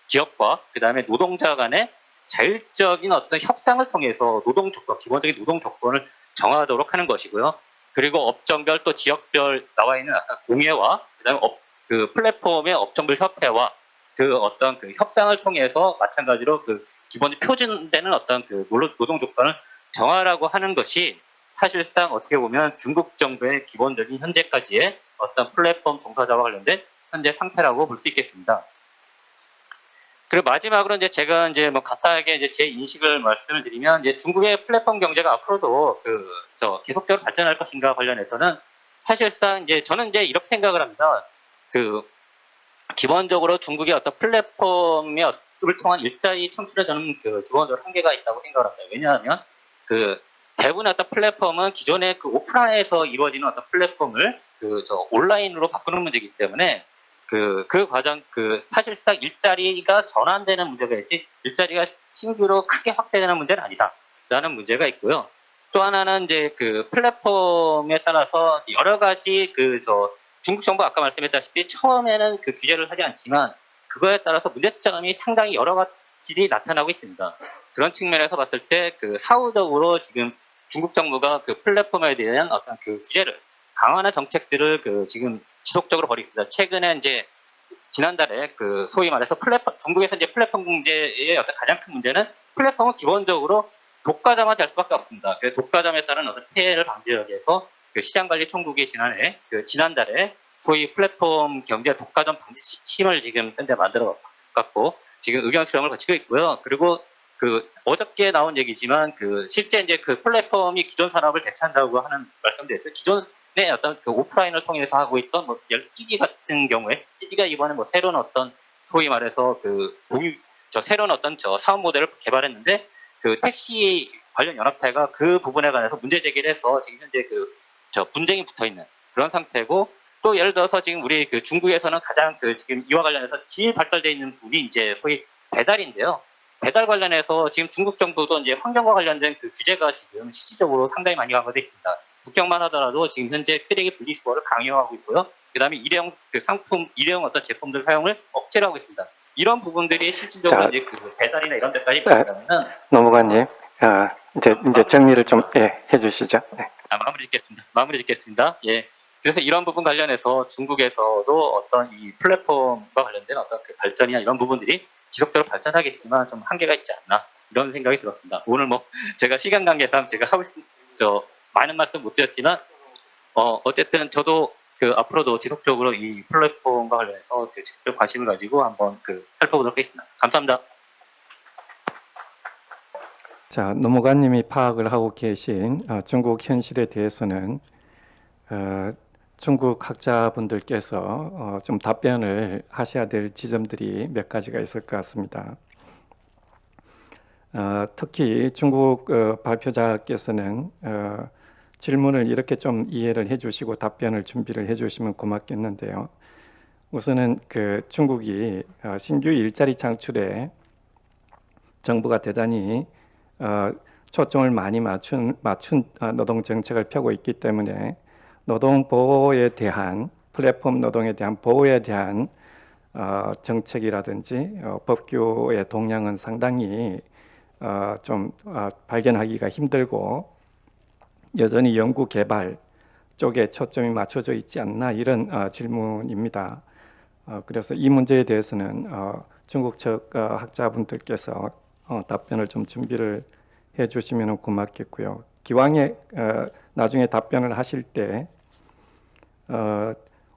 [SPEAKER 4] 기업과 그 다음에 노동자 간의 자율적인 어떤 협상을 통해서 기본적인 노동 조건을 정하도록 하는 것이고요. 그리고 업종별 또 지역별 나와 있는 아까 공예와 그다음에 그 플랫폼의 업종별 협회와 그 어떤 그 협상을 통해서 마찬가지로 그 기본 표준되는 어떤 그 노동 조건을 정하라고 하는 것이 사실상 어떻게 보면 중국 정부의 기본적인 현재까지의 어떤 플랫폼 종사자와 관련된 현재 상태라고 볼 수 있겠습니다. 그리고 마지막으로 이제 제가 이제 뭐 간단하게 이제 제 인식을 말씀을 드리면 이제 중국의 플랫폼 경제가 앞으로도 계속적으로 발전할 것인가 관련해서는 사실상 이제 저는 이제 이렇게 생각을 합니다. 기본적으로 중국의 어떤 플랫폼을 통한 일자리 창출에 저는 기본적으로 한계가 있다고 생각을 합니다. 왜냐하면 대부분의 어떤 플랫폼은 기존의 오프라인에서 이루어지는 어떤 플랫폼을 온라인으로 바꾸는 문제이기 때문에 그 과정, 사실상 일자리가 전환되는 문제가 있지, 일자리가 신규로 크게 확대되는 문제는 아니다. 라는 문제가 있고요. 또 하나는 이제 플랫폼에 따라서 여러 가지 중국 정부 아까 말씀했다시피 처음에는 규제를 하지 않지만 그거에 따라서 문제점이 상당히 여러 가지 나타나고 있습니다. 그런 측면에서 봤을 때 사후적으로 지금 중국 정부가 플랫폼에 대한 어떤 규제를 강화하는 정책들을 지금 지속적으로 벌이고 있습니다. 최근에 이제 지난달에 소위 말해서 중국에서 이제 플랫폼 경제의 어떤 가장 큰 문제는 플랫폼은 기본적으로 독과점화 될 수밖에 없습니다. 그래서 독과점에 따른 어떤 폐해를 방지하기 위해서 시장관리총국이 지난달에 소위 플랫폼 경제 독과점 방지 지침을 지금 현재 만들어 갖고 지금 의견 수렴을 거치고 있고요. 그리고 어저께 나온 얘기지만 실제 이제 플랫폼이 기존 산업을 대체한다고 하는 말씀드렸죠. 기존의 어떤 오프라인을 통해서 하고 있던 예를 들어 찌찌 같은 경우에 찌찌가 이번에 새로운 어떤 소위 말해서 새로운 어떤 사업 모델을 개발했는데 택시 관련 연합회가 그 부분에 관해서 문제 제기를 해서 지금 현재 분쟁이 붙어 있는 그런 상태고, 또 예를 들어서 지금 우리 중국에서는 가장 지금 이와 관련해서 제일 발달되어 있는 부분이 이제 소위 배달인데요. 배달 관련해서 지금 중국 정부도 이제 환경과 관련된 규제가 지금 실질적으로 상당히 많이 강화되어 있습니다. 국경만 하더라도 지금 현재 쓰레기 분리수거를 강요하고 있고요. 그다음에 일회용 어떤 제품들 사용을 억제를 하고 있습니다. 이런 부분들이 실질적으로 이제 배달이나 이런 데까지 보면은
[SPEAKER 2] 노무관님, 이제 정리를 좀 해주시죠. 네.
[SPEAKER 4] 마무리 짓겠습니다. 예. 그래서 이런 부분 관련해서 중국에서도 어떤 이 플랫폼과 관련된 어떤 발전이나 이런 부분들이 지속적으로 발전하겠지만 좀 한계가 있지 않나 이런 생각이 들었습니다. 오늘 제가 시간 관계상 제가 하고 싶은 많은 말씀 못 드렸지만 어쨌든 저도 앞으로도 지속적으로 이 플랫폼과 관련해서 직접 관심을 가지고 한번 살펴보도록 하겠습니다. 감사합니다.
[SPEAKER 2] 자, 노무관님이 파악을 하고 계신 중국 현실에 대해서는 중국 학자분들께서 좀 답변을 하셔야 될 지점들이 몇 가지가 있을 것 같습니다. 특히 중국 발표자께서는 질문을 이렇게 좀 이해를 해주시고 답변을 준비를 해주시면 고맙겠는데요. 우선은 중국이 신규 일자리 창출에 정부가 대단히 초점을 많이 맞춘 노동 정책을 펴고 있기 때문에 노동 보호에 대한 플랫폼 노동에 대한 보호에 대한 정책이라든지 법규의 동향은 상당히 좀 발견하기가 힘들고 여전히 연구 개발 쪽에 초점이 맞춰져 있지 않나 이런 질문입니다. 그래서 이 문제에 대해서는 중국 측 학자분들께서 답변을 좀 준비를 해주시면 고맙겠고요. 기왕에 나중에 답변을 하실 때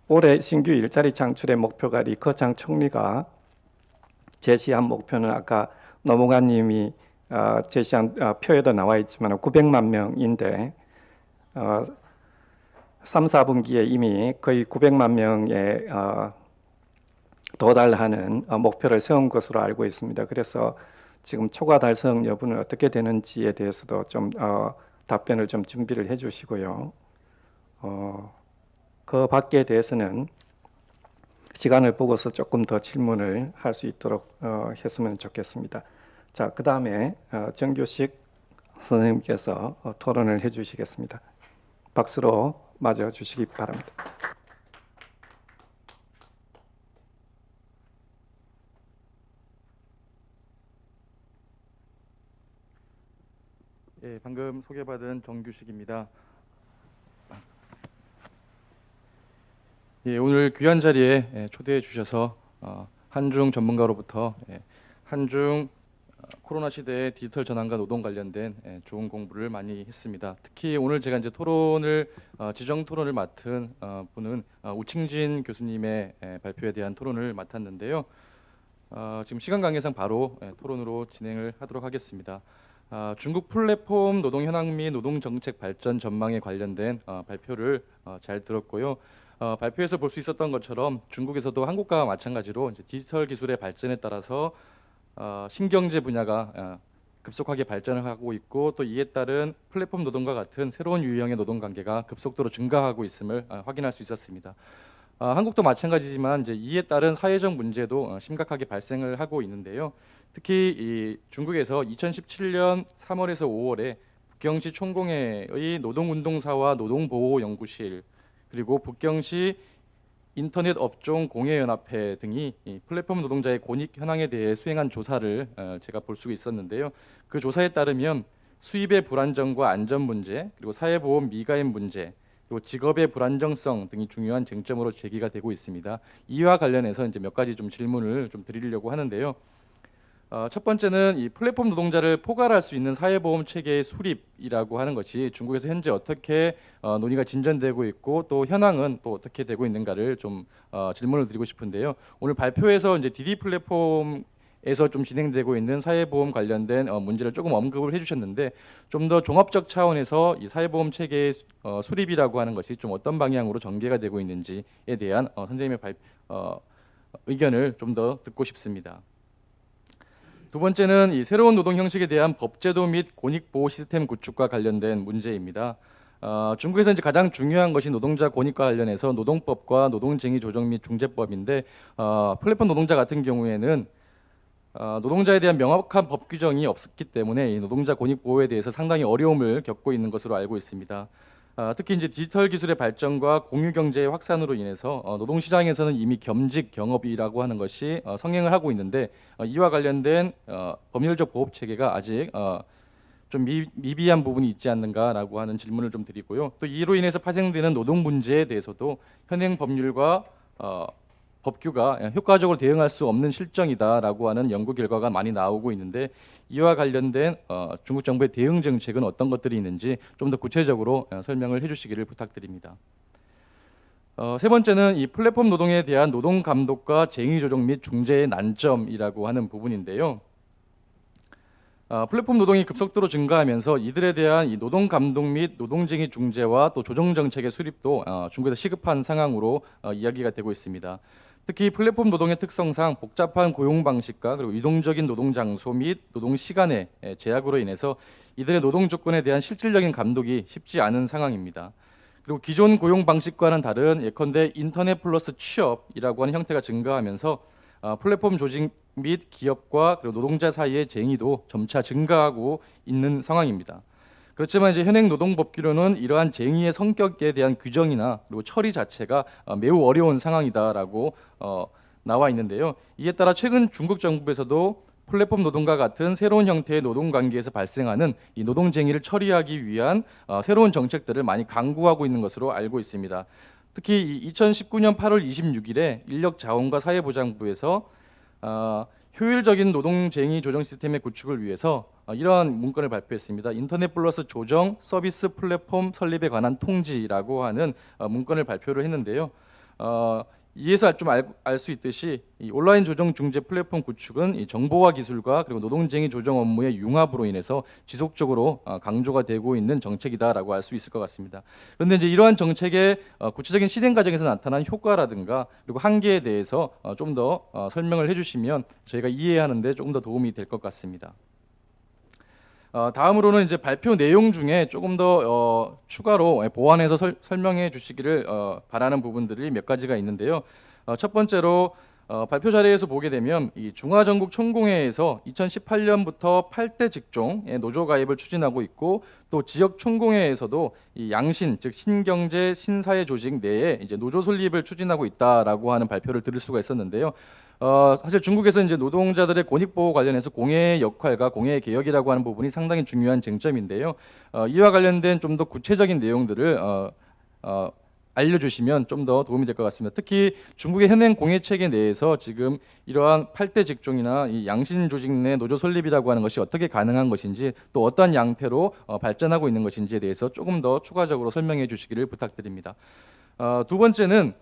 [SPEAKER 2] 올해 신규 일자리 창출의 목표가 리커창 총리가 제시한 목표는 아까 노무관님이 제시한 표에도 나와 있지만 900만 명인데 3, 4분기에 이미 거의 900만 명에 도달하는 목표를 세운 것으로 알고 있습니다. 그래서 지금 초과 달성 여부는 어떻게 되는지에 대해서도 좀 답변을 좀 준비를 해주시고요. 그 밖에 대해서는 시간을 보고서 조금 더 질문을 할 수 있도록 했으면 좋겠습니다. 자, 그 다음에 정규식 선생님께서 토론을 해주시겠습니다. 박수로 맞아주시기 바랍니다.
[SPEAKER 5] 예, 방금 소개받은 정규식입니다. 예, 오늘 귀한 자리에 초대해 주셔서 한중 전문가로부터 한중 코로나 시대의 디지털 전환과 노동 관련된 좋은 공부를 많이 했습니다. 특히 오늘 제가 이제 토론을 지정 토론을 맡은 분은 우칭진 교수님의 발표에 대한 토론을 맡았는데요. 지금 시간 관계상 바로 토론으로 진행을 하도록 하겠습니다. 중국 플랫폼 노동 현황 및 노동 정책 발전 전망에 관련된 발표를 잘 들었고요. 발표에서 볼 수 있었던 것처럼 중국에서도 한국과 마찬가지로 이제 디지털 기술의 발전에 따라서 신경제 분야가 급속하게 발전을 하고 있고 또 이에 따른 플랫폼 노동과 같은 새로운 유형의 노동 관계가 급속도로 증가하고 있음을 확인할 수 있었습니다. 한국도 마찬가지지만 이제 이에 따른 사회적 문제도 심각하게 발생을 하고 있는데요. 특히 이 중국에서 2017년 3월에서 5월에 북경시 총공회의 노동운동사와 노동보호연구실 그리고 북경시 인터넷 업종 공예연합회 등이 이 플랫폼 노동자의 권익 현황에 대해 수행한 조사를 제가 볼 수가 있었는데요. 그 조사에 따르면 수입의 불안정과 안전 문제, 그리고 사회보험 미가입 문제, 그리고 직업의 불안정성 등이 중요한 쟁점으로 제기가 되고 있습니다. 이와 관련해서 이제 몇 가지 좀 질문을 좀 드리려고 하는데요. 첫 번째는 이 플랫폼 노동자를 포괄할 수 있는 사회보험 체계의 수립이라고 하는 것이 중국에서 현재 어떻게 논의가 진전되고 있고 또 현황은 또 어떻게 되고 있는가를 좀 질문을 드리고 싶은데요. 오늘 발표에서 이제 디디 플랫폼에서 좀 진행되고 있는 사회보험 관련된 문제를 조금 언급을 해주셨는데 좀 더 종합적 차원에서 이 사회보험 체계의 수립이라고 하는 것이 좀 어떤 방향으로 전개가 되고 있는지에 대한 선생님의 의견을 좀 더 듣고 싶습니다. 두 번째는 이 새로운 노동 형식에 대한 법제도 및 권익보호 시스템 구축과 관련된 문제입니다. 중국에서 이제 가장 중요한 것이 노동자 권익과 관련해서 노동법과 노동쟁의 조정 및 중재법인데 플랫폼 노동자 같은 경우에는 노동자에 대한 명확한 법 규정이 없기 때문에 이 노동자 권익 보호에 대해서 상당히 어려움을 겪고 있는 것으로 알고 있습니다. 특히 이제 디지털 기술의 발전과 공유 경제의 확산으로 인해서 노동 시장에서는 이미 겸직 경업이라고 하는 것이 성행을 하고 있는데 이와 관련된 법률적 보호 체계가 아직 좀 미비한 부분이 있지 않는가라고 하는 질문을 좀 드리고요. 또 이로 인해서 파생되는 노동 문제에 대해서도 현행 법률과 법규가 효과적으로 대응할 수 없는 실정이다라고 하는 연구 결과가 많이 나오고 있는데 이와 관련된 중국 정부의 대응 정책은 어떤 것들이 있는지 좀 더 구체적으로 설명을 해주시기를 부탁드립니다. 세 번째는 이 플랫폼 노동에 대한 노동 감독과 쟁의 조정 및 중재의 난점이라고 하는 부분인데요. 플랫폼 노동이 급속도로 증가하면서 이들에 대한 이 노동 감독 및 노동쟁의 중재와 또 조정 정책의 수립도 중국에서 시급한 상황으로 이야기가 되고 있습니다. 특히 플랫폼 노동의 특성상 복잡한 고용 방식과 그리고 유동적인 노동 장소 및 노동 시간의 제약으로 인해서 이들의 노동 조건에 대한 실질적인 감독이 쉽지 않은 상황입니다. 그리고 기존 고용 방식과는 다른 예컨대 인터넷 플러스 취업이라고 하는 형태가 증가하면서 플랫폼 조직 및 기업과 그리고 노동자 사이의 쟁의도 점차 증가하고 있는 상황입니다. 그렇지만 이제 현행 노동법규로는 이러한 쟁의의 성격에 대한 규정이나 그리고 처리 자체가 매우 어려운 상황이다라고 나와 있는데요. 이에 따라 최근 중국 정부에서도 플랫폼 노동과 같은 새로운 형태의 노동 관계에서 발생하는 이 노동 쟁의를 처리하기 위한 새로운 정책들을 많이 강구하고 있는 것으로 알고 있습니다. 특히 2019년 8월 26일에 인력자원과 사회보장부에서 효율적인 노동쟁의 조정 시스템의 구축을 위해서 이러한 문건을 발표했습니다. 인터넷 플러스 조정 서비스 플랫폼 설립에 관한 통지라고 하는 문건을 발표를 했는데요. 이에서 좀 알 수 있듯이 이 온라인 조정 중재 플랫폼 구축은 이 정보화 기술과 그리고 노동쟁의 조정 업무의 융합으로 인해서 지속적으로 강조가 되고 있는 정책이다라고 알 수 있을 것 같습니다. 그런데 이제 이러한 정책의 구체적인 실행 과정에서 나타난 효과라든가 그리고 한계에 대해서 좀 더 설명을 해주시면 저희가 이해하는데 조금 더 도움이 될 것 같습니다. 다음으로는 이제 발표 내용 중에 조금 더 추가로 보완해서 설명해 주시기를 바라는 부분들이 몇 가지가 있는데요. 첫 번째로 발표 자료에서 보게 되면 이 중화전국총공회에서 2018년부터 8대 직종의 노조 가입을 추진하고 있고, 또 지역 총공회에서도 이 양신 즉 신경제 신사회 조직 내에 이제 노조 설립을 추진하고 있다라고 하는 발표를 들을 수가 있었는데요. 사실 중국에서 이제 노동자들의 권익보호 관련해서 공회의 역할과 공회의 개혁이라고 하는 부분이 상당히 중요한 쟁점인데요. 이와 관련된 좀 더 구체적인 내용들을 알려주시면 좀 더 도움이 될 것 같습니다. 특히 중국의 현행 공회 체계 내에서 지금 이러한 8대 직종이나 이 양신 조직 내 노조 설립이라고 하는 것이 어떻게 가능한 것인지, 또 어떠한 양태로 발전하고 있는 것인지에 대해서 조금 더 추가적으로 설명해 주시기를 부탁드립니다. 두 번째는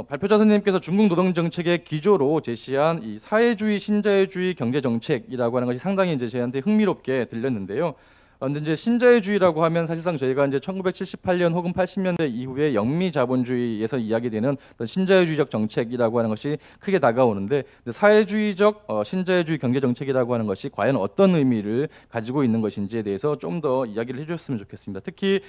[SPEAKER 5] 발표자 선생님께서 중국 노동 정책의 기조로 제시한 이 사회주의 신자유주의 경제 정책이라고 하는 것이 상당히 이제 저희한테 흥미롭게 들렸는데요. 근데 이제 신자유주의라고 하면 사실상 저희가 이제 1978년 혹은 80년대 이후에 영미 자본주의에서 이야기되는 어떤 신자유주의적 정책이라고 하는 것이 크게 다가오는데, 사회주의적 신자유주의 경제 정책이라고 하는 것이 과연 어떤 의미를 가지고 있는 것인지에 대해서 좀 더 이야기를 해주셨으면 좋겠습니다. 특히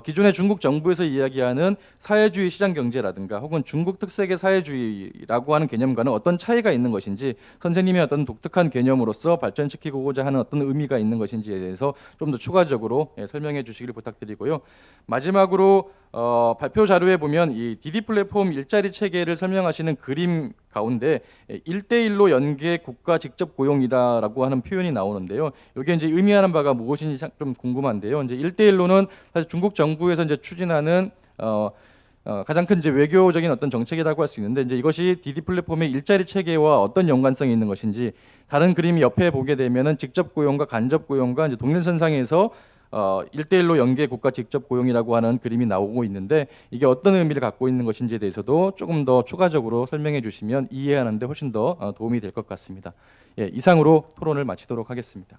[SPEAKER 5] 기존의 중국 정부에서 이야기하는 사회주의 시장 경제라든가 혹은 중국 특색의 사회주의라고 하는 개념과는 어떤 차이가 있는 것인지, 선생님의 어떤 독특한 개념으로서 발전시키고자 하는 어떤 의미가 있는 것인지에 대해서 좀 더 추가적으로 설명해 주시기를 부탁드리고요. 마지막으로 발표 자료에 보면 이 DD 플랫폼 일자리 체계를 설명하시는 그림 가운데 1대1로 연계 국가 직접 고용이다라고 하는 표현이 나오는데요. 이게 이제 의미하는 바가 무엇인지 좀 궁금한데요. 이제 1대1로는 사실 중국 정부에서 이제 추진하는 가장 큰 이제 외교적인 어떤 정책이라고 할 수 있는데, 이제 이것이 DD 플랫폼의 일자리 체계와 어떤 연관성이 있는 것인지, 다른 그림이 옆에 보게 되면은 직접 고용과 간접 고용과 이제 동일선상에서 1대1로 연계 국가 직접 고용이라고 하는 그림이 나오고 있는데, 이게 어떤 의미를 갖고 있는 것인지에 대해서도 조금 더 추가적으로 설명해 주시면 이해하는 데 훨씬 더 도움이 될 것 같습니다. 예, 이상으로 토론을 마치도록 하겠습니다.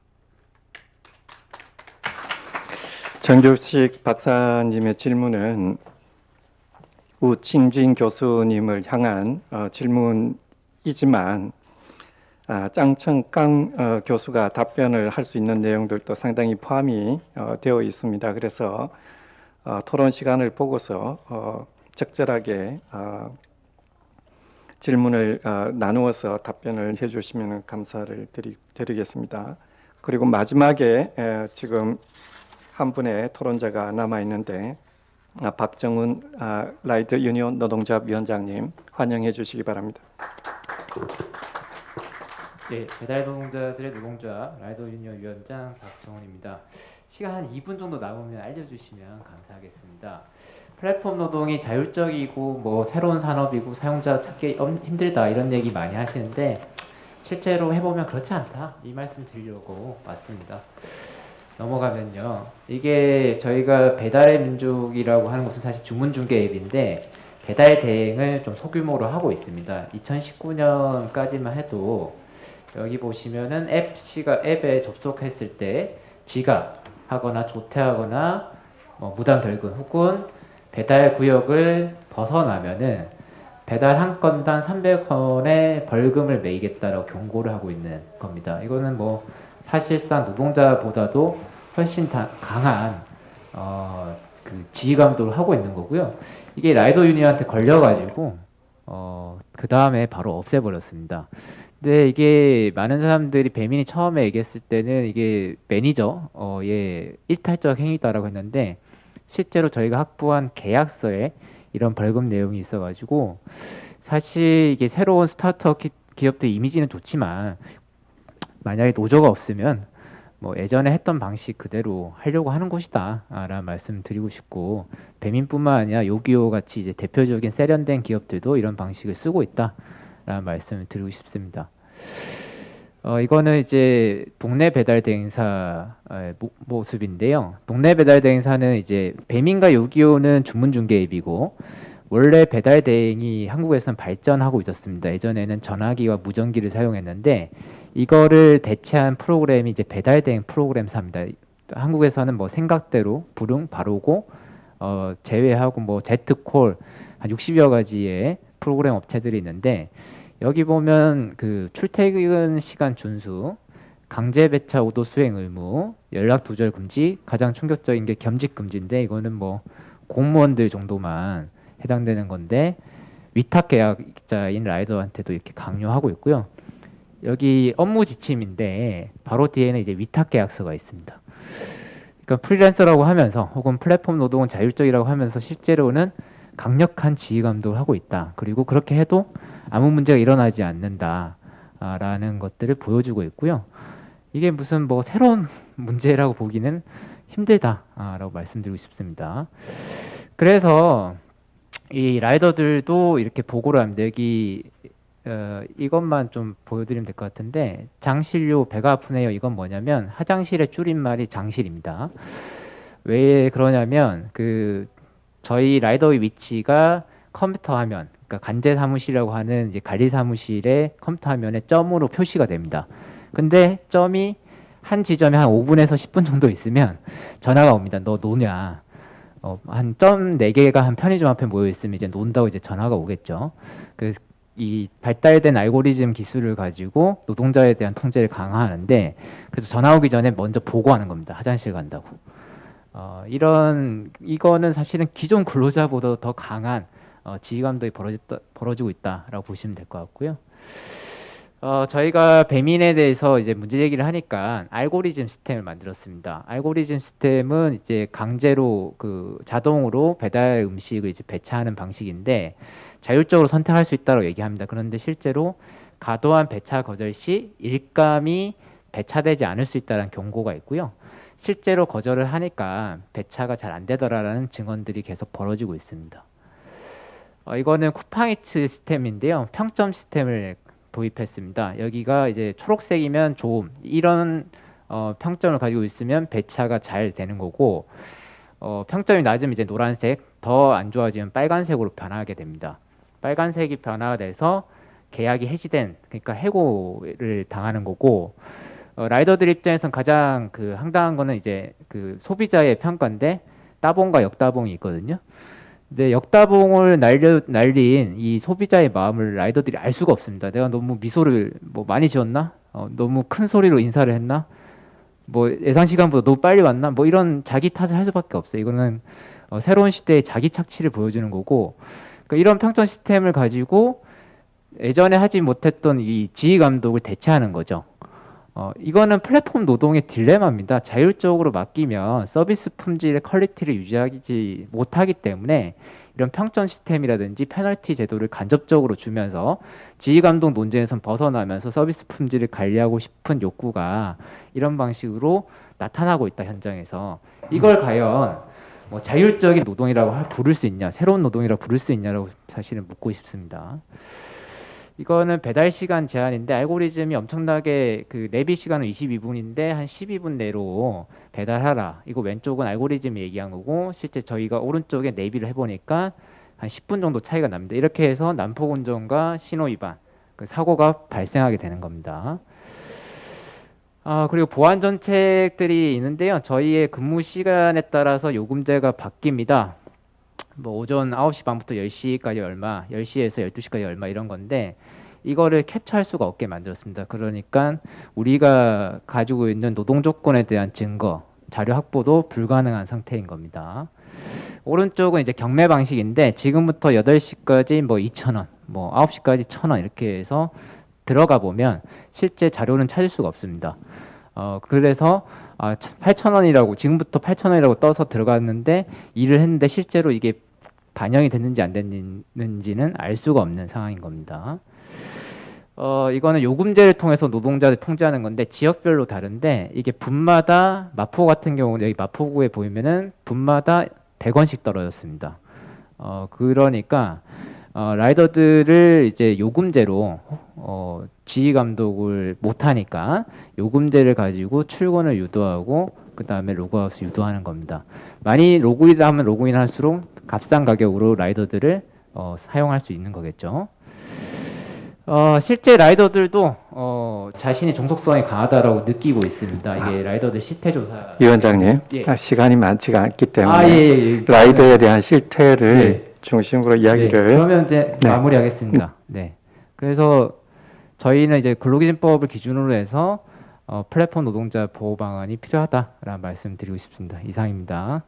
[SPEAKER 2] 정교식 박사님의 질문은 우칭진 교수님을 향한 질문이지만 짱청깡 교수가 답변을 할 수 있는 내용들도 상당히 포함이 되어 있습니다. 그래서 토론 시간을 보고서 적절하게 질문을 나누어서 답변을 해주시면 감사를 드리겠습니다. 그리고 마지막에 지금 한 분의 토론자가 남아 있는데, 박정훈 라이드 유니온 노동자 위원장님 환영해 주시기 바랍니다.
[SPEAKER 6] 네, 배달 노동자들의 노동자 라이더 유니온 위원장 박정훈입니다. 시간 한 2분 정도 남으면 알려주시면 감사하겠습니다. 플랫폼 노동이 자율적이고 뭐 새로운 산업이고 사용자 찾기 힘들다 이런 얘기 많이 하시는데, 실제로 해보면 그렇지 않다 이 말씀 드리려고 왔습니다. 넘어가면요, 이게 저희가 배달의 민족이라고 하는 것은 사실 주문중개앱인데 배달 대행을 좀 소규모로 하고 있습니다. 2019년까지만 해도 여기 보시면은 앱에 접속했을 때 지각하거나 조퇴하거나 무단 결근 혹은 배달 구역을 벗어나면은 배달 한 건당 300원의 벌금을 매기겠다라고 경고를 하고 있는 겁니다. 이거는 뭐 사실상 노동자보다도 훨씬 강한 그 지휘 감독을 하고 있는 거고요. 이게 라이더 유니언한테 걸려가지고 그 다음에 바로 없애버렸습니다. 근데 이게 많은 사람들이 배민이 처음에 얘기했을 때는 이게 매니저의 일탈적 행위다라고 했는데, 실제로 저희가 확보한 계약서에 이런 벌금 내용이 있어가지고, 사실 이게 새로운 스타트업 기업들 이미지는 좋지만 만약에 노조가 없으면 뭐 예전에 했던 방식 그대로 하려고 하는 곳이다 라는 말씀 드리고 싶고, 배민뿐만 아니라 요기요 같이 이제 대표적인 세련된 기업들도 이런 방식을 쓰고 있다 라는 말씀을 드리고 싶습니다. 이거는 이제 동네 배달 대행사 모습인데요. 동네 배달 대행사는 이제 배민과 요기요는 주문중개앱이고, 원래 배달 대행이 한국에서는 발전하고 있었습니다. 예전에는 전화기와 무전기를 사용했는데 이거를 대체한 프로그램이 이제 배달 대행 프로그램사입니다. 한국에서는 뭐 생각대로, 부릉, 바로고 제외하고 뭐 제트콜 한 60여 가지의 프로그램 업체들이 있는데, 여기 보면 그 출퇴근 시간 준수, 강제 배차 오도 수행 의무, 연락 두절 금지, 가장 충격적인 게 겸직 금지인데 이거는 뭐 공무원들 정도만 해당되는 건데 위탁 계약자인 라이더한테도 이렇게 강요하고 있고요. 여기 업무 지침인데 바로 뒤에는 이제 위탁 계약서가 있습니다. 그러니까 프리랜서라고 하면서 혹은 플랫폼 노동은 자율적이라고 하면서 실제로는 강력한 지휘 감독을 하고 있다. 그리고 그렇게 해도 아무 문제가 일어나지 않는다라는 것들을 보여주고 있고요. 이게 무슨 뭐 새로운 문제라고 보기는 힘들다라고 말씀드리고 싶습니다. 그래서 이 라이더들도 이렇게 보고를 합니다. 여기 이것만 좀 보여드리면 될 것 같은데 장실료 배가 아프네요. 이건 뭐냐면 화장실의 줄임말이 장실입니다. 왜 그러냐면 저희 라이더의 위치가 컴퓨터 화면, 그러니까 간제 사무실이라고 하는 이제 관리 사무실의 컴퓨터 화면에 점으로 표시가 됩니다. 근데 점이 한 지점에 한 5분에서 10분 정도 있으면 전화가 옵니다. 너 노냐? 한 점 4개가 한 편의점 앞에 모여 있으면 이제 논다고 이제 전화가 오겠죠. 이 발달된 알고리즘 기술을 가지고 노동자에 대한 통제를 강화하는데 그래서 전화 오기 전에 먼저 보고하는 겁니다. 화장실 간다고. 이거는 사실은 기존 근로자보다 더 강한 지휘 감독이 벌어지고 있다라고 보시면 될 것 같고요. 저희가 배민에 대해서 이제 문제 제기를 하니까 알고리즘 시스템을 만들었습니다. 알고리즘 시스템은 이제 강제로 자동으로 배달 음식을 이제 배차하는 방식인데 자율적으로 선택할 수 있다고 얘기합니다. 그런데 실제로 과도한 배차 거절 시 일감이 배차되지 않을 수 있다는 경고가 있고요. 실제로 거절을 하니까 배차가 잘 안 되더라라는 증언들이 계속 벌어지고 있습니다. 이거는 쿠팡이츠 시스템인데요. 평점 시스템을 도입했습니다. 여기가 이제 초록색이면 좋음, 이런 평점을 가지고 있으면 배차가 잘 되는 거고 평점이 낮으면 이제 노란색, 더 안 좋아지면 빨간색으로 변하게 됩니다. 빨간색이 변화가 돼서 계약이 해지된, 그러니까 해고를 당하는 거고 라이더들 입장에선 가장 황당한 거는 이제 소비자의 평가인데 따봉과 역따봉이 있거든요. 근데 역따봉을 날린 이 소비자의 마음을 라이더들이 알 수가 없습니다. 내가 너무 미소를 많이 지었나? 너무 큰 소리로 인사를 했나? 예상 시간보다 너무 빨리 왔나? 이런 자기 탓을 할 수밖에 없어요. 이거는 새로운 시대의 자기 착취를 보여주는 거고, 그러니까 이런 평점 시스템을 가지고 예전에 하지 못했던 이 지휘 감독을 대체하는 거죠. 이거는 플랫폼 노동의 딜레마입니다. 자율적으로 맡기면 서비스 품질의 퀄리티를 유지하지 못하기 때문에 이런 평점 시스템이라든지 페널티 제도를 간접적으로 주면서 지휘 감독 논쟁에선 벗어나면서 서비스 품질을 관리하고 싶은 욕구가 이런 방식으로 나타나고 있다, 현장에서. 이걸 과연 자율적인 노동이라고 부를 수 있냐, 새로운 노동이라고 부를 수 있냐라고 사실은 묻고 싶습니다. 이거는 배달 시간 제한인데 알고리즘이 엄청나게 내비 시간은 22분인데 한 12분 내로 배달하라. 이거 왼쪽은 알고리즘이 얘기한 거고 실제 저희가 오른쪽에 내비를 해보니까 한 10분 정도 차이가 납니다. 이렇게 해서 난폭 운전과 신호 위반, 사고가 발생하게 되는 겁니다. 그리고 보안 정책들이 있는데요. 저희의 근무 시간에 따라서 요금제가 바뀝니다. 오전 9시 반부터 10시까지 얼마, 10시에서 12시까지 얼마, 이런 건데 이거를 캡처할 수가 없게 만들었습니다. 그러니까 우리가 가지고 있는 노동 조건에 대한 증거, 자료 확보도 불가능한 상태인 겁니다. 오른쪽은 이제 경매 방식인데 지금부터 8시까지 2,000원, 9시까지 1,000원 이렇게 해서 들어가 보면 실제 자료는 찾을 수가 없습니다. 그래서 8,000원이라고, 지금부터 8,000원이라고 떠서 들어갔는데 일을 했는데 실제로 이게 반영이 됐는지 안 됐는지는 알 수가 없는 상황인 겁니다. 이거는 요금제를 통해서 노동자를 통제하는 건데 지역별로 다른데 이게 분마다, 마포 같은 경우는 여기 마포구에 보이면은 분마다 100원씩 떨어졌습니다. 그러니까 라이더들을 이제 요금제로 지휘 감독을 못하니까 요금제를 가지고 출근을 유도하고 그 다음에 로그아웃을 유도하는 겁니다. 많이 로그인 하면 로그인 할수록 값싼 가격으로 라이더들을 사용할 수 있는 거겠죠. 실제 라이더들도 자신의 종속성이 강하다라고 느끼고 있습니다. 이게 라이더들 실태 조사.
[SPEAKER 2] 위원장님,
[SPEAKER 6] 예.
[SPEAKER 2] 시간이 많지가 않기 때문에
[SPEAKER 6] 예.
[SPEAKER 2] 라이더에 대한 실태를
[SPEAKER 6] 예.
[SPEAKER 2] 중심으로 이야기를.
[SPEAKER 6] 그러면 이제
[SPEAKER 2] 네.
[SPEAKER 6] 마무리하겠습니다. 네. 그래서 저희는 이제 근로기준법을 기준으로 해서 플랫폼 노동자 보호 방안이 필요하다라는 말씀드리고 싶습니다. 이상입니다.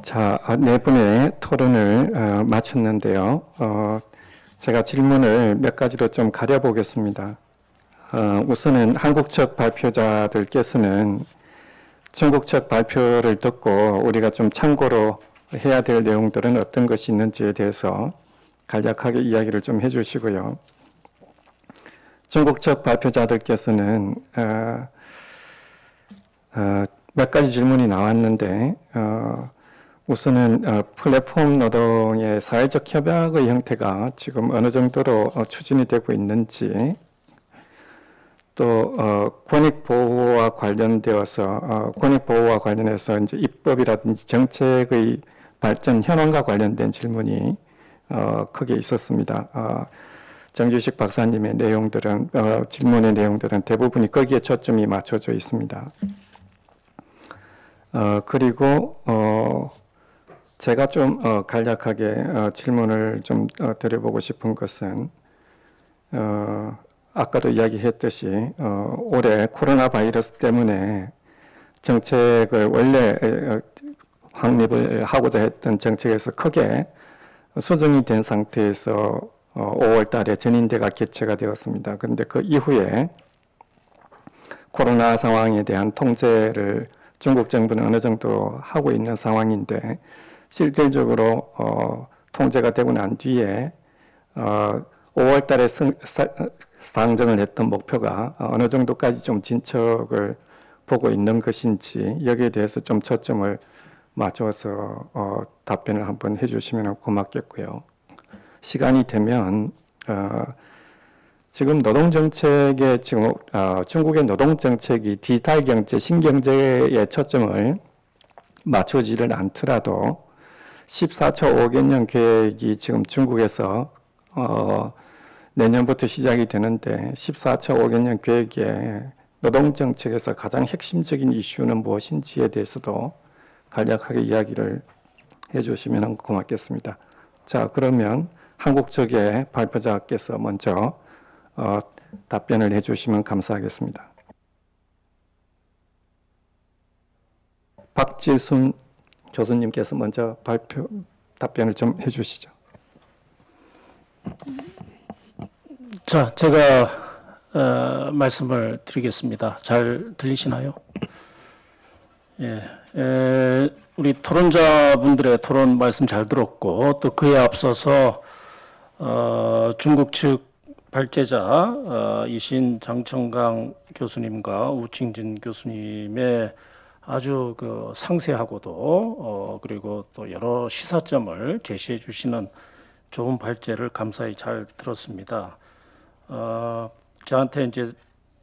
[SPEAKER 2] 자, 네 분의 토론을 마쳤는데요. 제가 질문을 몇 가지로 좀 가려보겠습니다. 우선은 한국 측 발표자들께서는 중국 측 발표를 듣고 우리가 좀 참고로 해야 될 내용들은 어떤 것이 있는지에 대해서 간략하게 이야기를 좀 해주시고요. 중국 측 발표자들께서는 몇 가지 질문이 나왔는데 우선은 플랫폼 노동의 사회적 협약의 형태가 지금 어느 정도로 추진이 되고 있는지, 또 권익 보호와 관련되어서 권익 보호와 관련해서 이제 입법이라든지 정책의 발전 현황과 관련된 질문이 크게 있었습니다. 정규식 박사님의 내용들은 질문의 내용들은 대부분이 거기에 초점이 맞춰져 있습니다. 그리고 제가 좀 간략하게 질문을 좀 드려보고 싶은 것은 아까도 이야기했듯이 올해 코로나 바이러스 때문에 정책을 원래 확립을 하고자 했던 정책에서 크게 수정이 된 상태에서 5월 달에 전인대가 개최가 되었습니다. 그런데 그 이후에 코로나 상황에 대한 통제를 중국 정부는 어느 정도 하고 있는 상황인데, 실질적으로 통제가 되고 난 뒤에 5월 달에 상정을 했던 목표가 어느 정도까지 좀 진척을 보고 있는 것인지, 여기에 대해서 좀 초점을 맞춰서 답변을 한번 해주시면 고맙겠고요. 시간이 되면 지금 노동정책에 지금 중국의 노동정책이 디지털 경제, 신경제에 초점을 맞추지를 않더라도 14차 5개년 계획이 지금 중국에서 내년부터 시작이 되는데, 14차 5개년 계획의 노동정책에서 가장 핵심적인 이슈는 무엇인지에 대해서도 간략하게 이야기를 해주시면 고맙겠습니다. 자, 그러면 한국 측의 발표자께서 먼저 답변을 해주시면 감사하겠습니다. 박지순 교수님께서 먼저 답변을 좀 해주시죠.
[SPEAKER 7] 자, 제가 말씀을 드리겠습니다. 잘 들리시나요? 예, 우리 토론자분들의 토론 말씀 잘 들었고, 또 그에 앞서서 중국 측 발제자이신 장청강 교수님과 우칭진 교수님의 아주 그 상세하고도 그리고 또 여러 시사점을 제시해 주시는 좋은 발제를 감사히 잘 들었습니다. 저한테 이제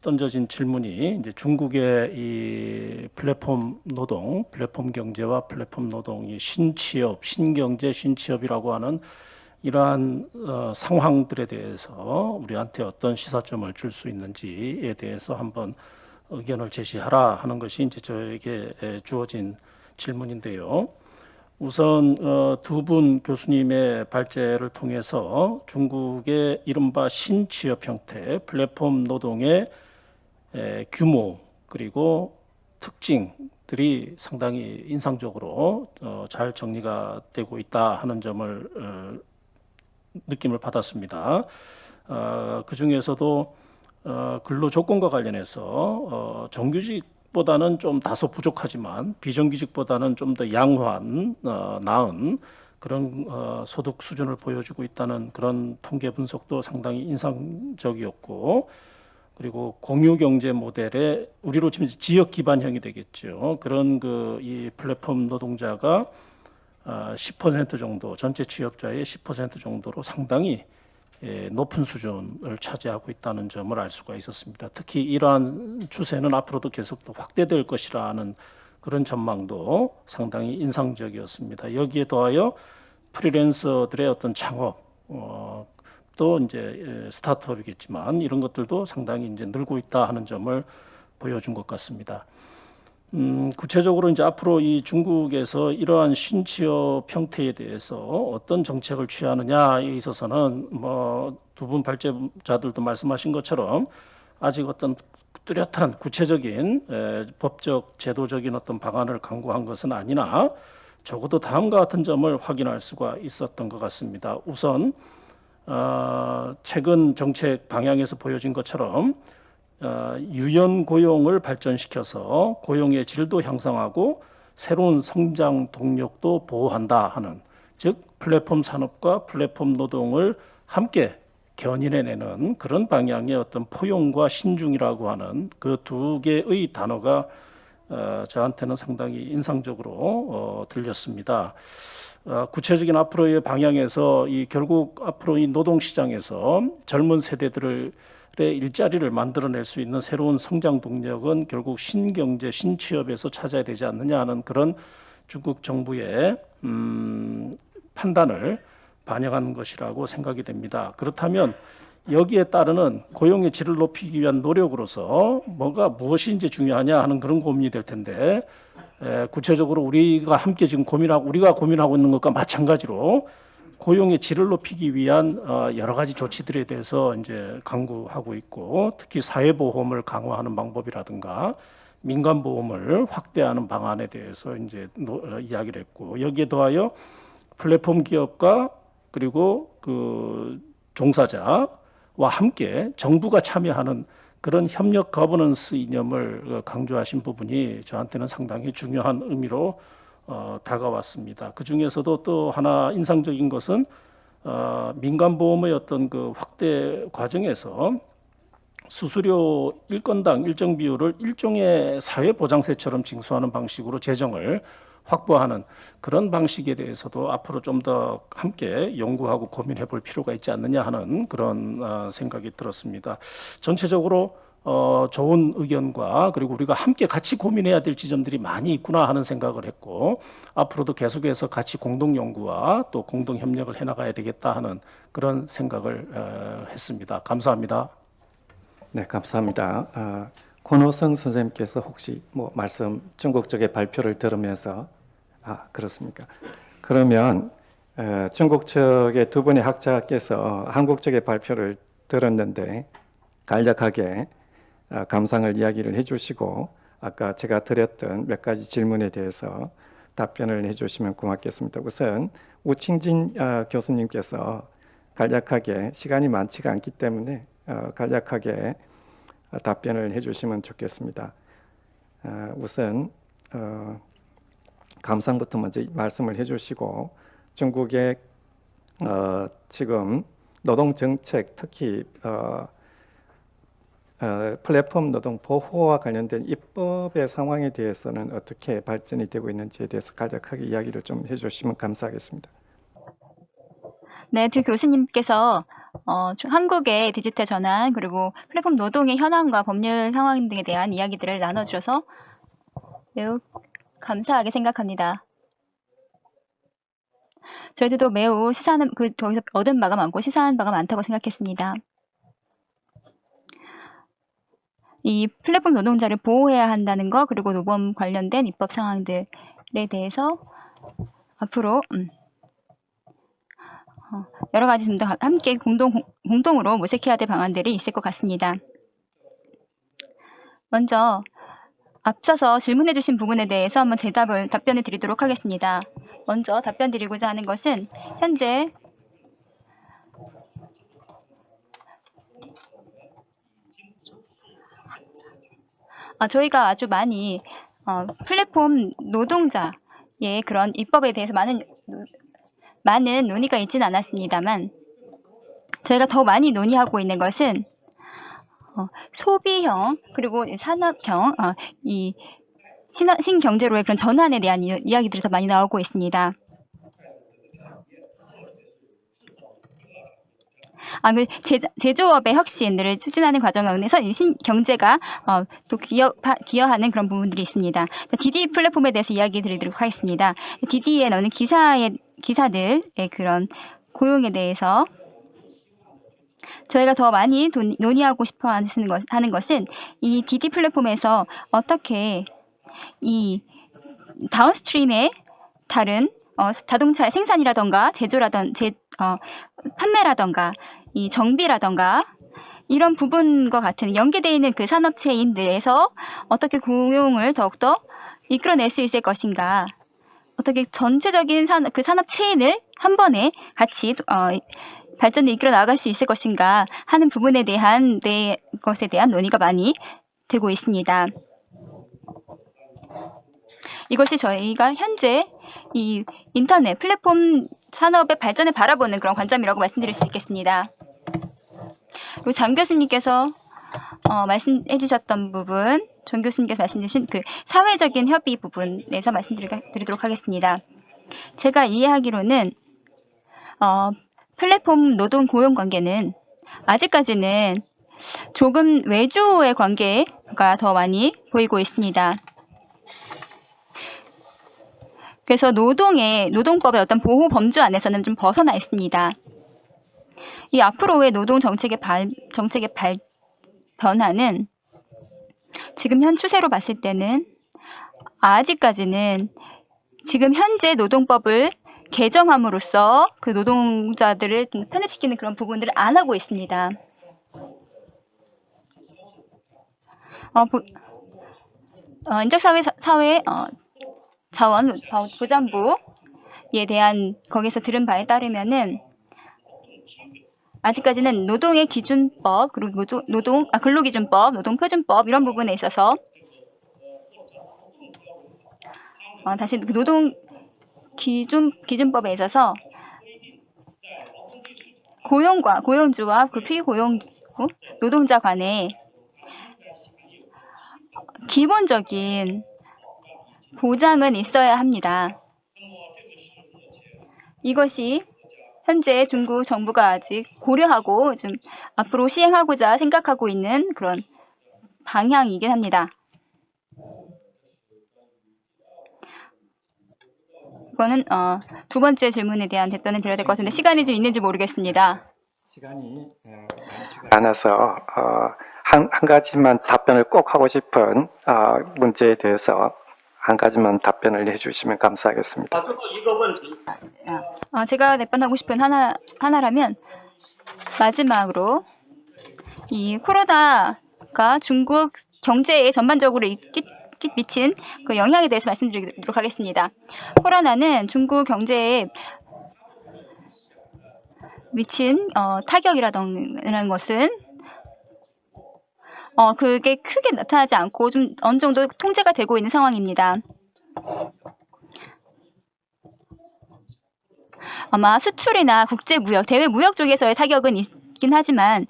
[SPEAKER 7] 던져진 질문이 이제 중국의 이 플랫폼 노동, 플랫폼 경제와 플랫폼 노동이 신취업, 신경제, 신취업이라고 하는 이러한 상황들에 대해서 우리한테 어떤 시사점을 줄 수 있는지에 대해서 한번 의견을 제시하라 하는 것이 이제 저에게 주어진 질문인데요. 우선 두 분 교수님의 발제를 통해서 중국의 이른바 신취업 형태, 플랫폼 노동의 규모 그리고 특징들이 상당히 인상적으로 잘 정리가 되고 있다 하는 점을 느낌을 받았습니다. 그 중에서도 근로 조건과 관련해서 정규직보다는 좀 다소 부족하지만 비정규직보다는 좀 더 양호한 나은 그런 소득 수준을 보여주고 있다는 그런 통계 분석도 상당히 인상적이었고, 그리고 공유 경제 모델에 우리로 치면 지역 기반형이 되겠죠. 그런 이 플랫폼 노동자가 10% 정도, 전체 취업자의 10% 정도로 상당히 높은 수준을 차지하고 있다는 점을 알 수가 있었습니다. 특히 이러한 추세는 앞으로도 계속 또 확대될 것이라는 그런 전망도 상당히 인상적이었습니다. 여기에 더하여 프리랜서들의 어떤 창업, 또 이제 스타트업이겠지만 이런 것들도 상당히 이제 늘고 있다 하는 점을 보여준 것 같습니다. 구체적으로 이제 앞으로 이 중국에서 이러한 신취업 형태에 대해서 어떤 정책을 취하느냐에 있어서는 뭐 두 분 발제자들도 말씀하신 것처럼 아직 어떤 뚜렷한 구체적인 법적 제도적인 어떤 방안을 강구한 것은 아니나 적어도 다음과 같은 점을 확인할 수가 있었던 것 같습니다. 우선 최근 정책 방향에서 보여진 것처럼 유연 고용을 발전시켜서 고용의 질도 향상하고 새로운 성장 동력도 보호한다 하는, 즉 플랫폼 산업과 플랫폼 노동을 함께 견인해내는 그런 방향의 어떤 포용과 신중이라고 하는 그 두 개의 단어가 저한테는 상당히 인상적으로 들렸습니다. 구체적인 앞으로의 방향에서 결국 앞으로 이 노동시장에서 젊은 세대들의 일자리를 만들어낼 수 있는 새로운 성장 동력은 결국 신경제, 신취업에서 찾아야 되지 않느냐 하는 그런 중국 정부의 판단을 반영한 것이라고 생각이 됩니다. 그렇다면 여기에 따르는 고용의 질을 높이기 위한 노력으로서 무엇이 이제 중요하냐 하는 그런 고민이 될 텐데, 구체적으로 우리가 함께 지금 우리가 고민하고 있는 것과 마찬가지로 고용의 질을 높이기 위한 여러 가지 조치들에 대해서 이제 강구하고 있고, 특히 사회보험을 강화하는 방법이라든가 민간보험을 확대하는 방안에 대해서 이제 이야기를 했고, 여기에 더하여 플랫폼 기업과 그리고 그 종사자와 함께 정부가 참여하는 그런 협력 거버넌스 이념을 강조하신 부분이 저한테는 상당히 중요한 의미로 다가왔습니다. 그 중에서도 또 하나 인상적인 것은 민간보험의 어떤 그 확대 과정에서 수수료 1건당 일정 비율을 일종의 사회보장세처럼 징수하는 방식으로 재정을 확보하는 그런 방식에 대해서도 앞으로 좀 더 함께 연구하고 고민해 볼 필요가 있지 않느냐 하는 그런 생각이 들었습니다. 전체적으로 좋은 의견과 그리고 우리가 함께 같이 고민해야 될 지점들이 많이 있구나 하는 생각을 했고, 앞으로도 계속해서 같이 공동 연구와 또 공동 협력을 해나가야 되겠다 하는 그런 생각을 했습니다. 감사합니다.
[SPEAKER 2] 네, 감사합니다. 권호성 선생님께서 혹시 중국 쪽의 발표를 들으면서 그렇습니까? 그러면 중국 측의 두 분의 학자께서 한국 쪽의 발표를 들었는데 간략하게 감상을 이야기를 해주시고 아까 제가 드렸던 몇 가지 질문에 대해서 답변을 해주시면 고맙겠습니다. 우선 우칭진 교수님께서 간략하게, 시간이 많지가 않기 때문에 간략하게 답변을 해주시면 좋겠습니다. 우선 감상부터 먼저 말씀을 해주시고, 중국의 지금 노동 정책, 특히 플랫폼 노동 보호와 관련된 입법의 상황에 대해서는 어떻게 발전이 되고 있는지에 대해서 간략하게 이야기를 좀 해주시면 감사하겠습니다.
[SPEAKER 8] 네, 두 교수님께서 한국의 디지털 전환 그리고 플랫폼 노동의 현황과 법률 상황 등에 대한 이야기들을 나눠주셔서 매우 감사하게 생각합니다. 저희들도 매우 거기서 얻은 바가 많고 시사한 바가 많다고 생각했습니다. 이 플랫폼 노동자를 보호해야 한다는 것, 그리고 노범 관련된 입법 상황들에 대해서 앞으로 여러 가지 좀 더 함께 공동으로 모색해야 될 방안들이 있을 것 같습니다. 먼저 앞서서 질문해 주신 부분에 대해서 한번 답변을 드리도록 하겠습니다. 먼저 답변 드리고자 하는 것은 현재 저희가 아주 많이 플랫폼 노동자의 그런 입법에 대해서 많은 논의가 있지는 않았습니다만, 저희가 더 많이 논의하고 있는 것은 소비형 그리고 산업형 이 신경제로의 그런 전환에 대한 이야기들이 더 많이 나오고 있습니다. 제조업의 혁신들을 추진하는 과정에서 신경제가 또 기여하는 그런 부분들이 있습니다. DD 플랫폼에 대해서 이야기 드리도록 하겠습니다. DD에 넣는 기사들의 그런 고용에 대해서 저희가 더 많이 논의하고 싶어 하는 것은 이 DD 플랫폼에서 어떻게 이 다운스트림의 다른 자동차 생산이라던가 판매라던가 이 정비라던가 이런 부분과 같은 연계되어 있는 그 산업체인 내에서 어떻게 고용을 더욱더 이끌어낼 수 있을 것인가, 어떻게 전체적인 그 산업 체인을 한 번에 같이 발전을 이끌어 나갈 수 있을 것인가 하는 부분에 대한 것에 대한 논의가 많이 되고 있습니다. 이것이 저희가 현재 이 인터넷 플랫폼 산업의 발전을 바라보는 그런 관점이라고 말씀드릴 수 있겠습니다. 그리고 장 교수님께서 말씀해 주셨던 부분, 정 교수님께서 말씀해 주신 그 사회적인 협의 부분에서 말씀드리도록 하겠습니다. 제가 이해하기로는 플랫폼 노동 고용 관계는 아직까지는 조금 외주의 관계가 더 많이 보이고 있습니다. 그래서 노동법의 어떤 보호 범주 안에서는 좀 벗어나 있습니다. 이 앞으로의 노동 정책의 변화는 지금 현 추세로 봤을 때는 아직까지는 지금 현재 노동법을 개정함으로써 그 노동자들을 편입시키는 그런 부분들을 안 하고 있습니다. 인적사회 자원 보장부에 대한 거기서 들은 바에 따르면은 아직까지는 노동의 기준법, 그리고 근로기준법, 노동표준법 이런 부분에 있어서 다시 그 노동 기준법에 있어서 고용주와 그 피고용주 노동자 간의 기본적인 보장은 있어야 합니다. 이것이 현재 중국 정부가 아직 고려하고 좀 앞으로 시행하고자 생각하고 있는 그런 방향이긴 합니다. 이거는 두 번째 질문에 대한 답변을 드려야 될 것 같은데 시간이 좀 있는지 모르겠습니다.
[SPEAKER 2] 시간이 많지가 않아서 한 가지만 답변을 꼭 하고 싶은 문제에 대해서 한 가지만 답변을 해주시면 감사하겠습니다.
[SPEAKER 8] 제가 답변하고 싶은 하나라면 마지막으로 이 코로나가 중국 경제에 전반적으로 미친 그 영향에 대해서 말씀드리도록 하겠습니다. 코로나는 중국 경제에 미친 타격이라는 것은 그게 크게 나타나지 않고 좀 어느 정도 통제가 되고 있는 상황입니다. 아마 수출이나 국제무역, 대외무역 쪽에서의 타격은 있긴 하지만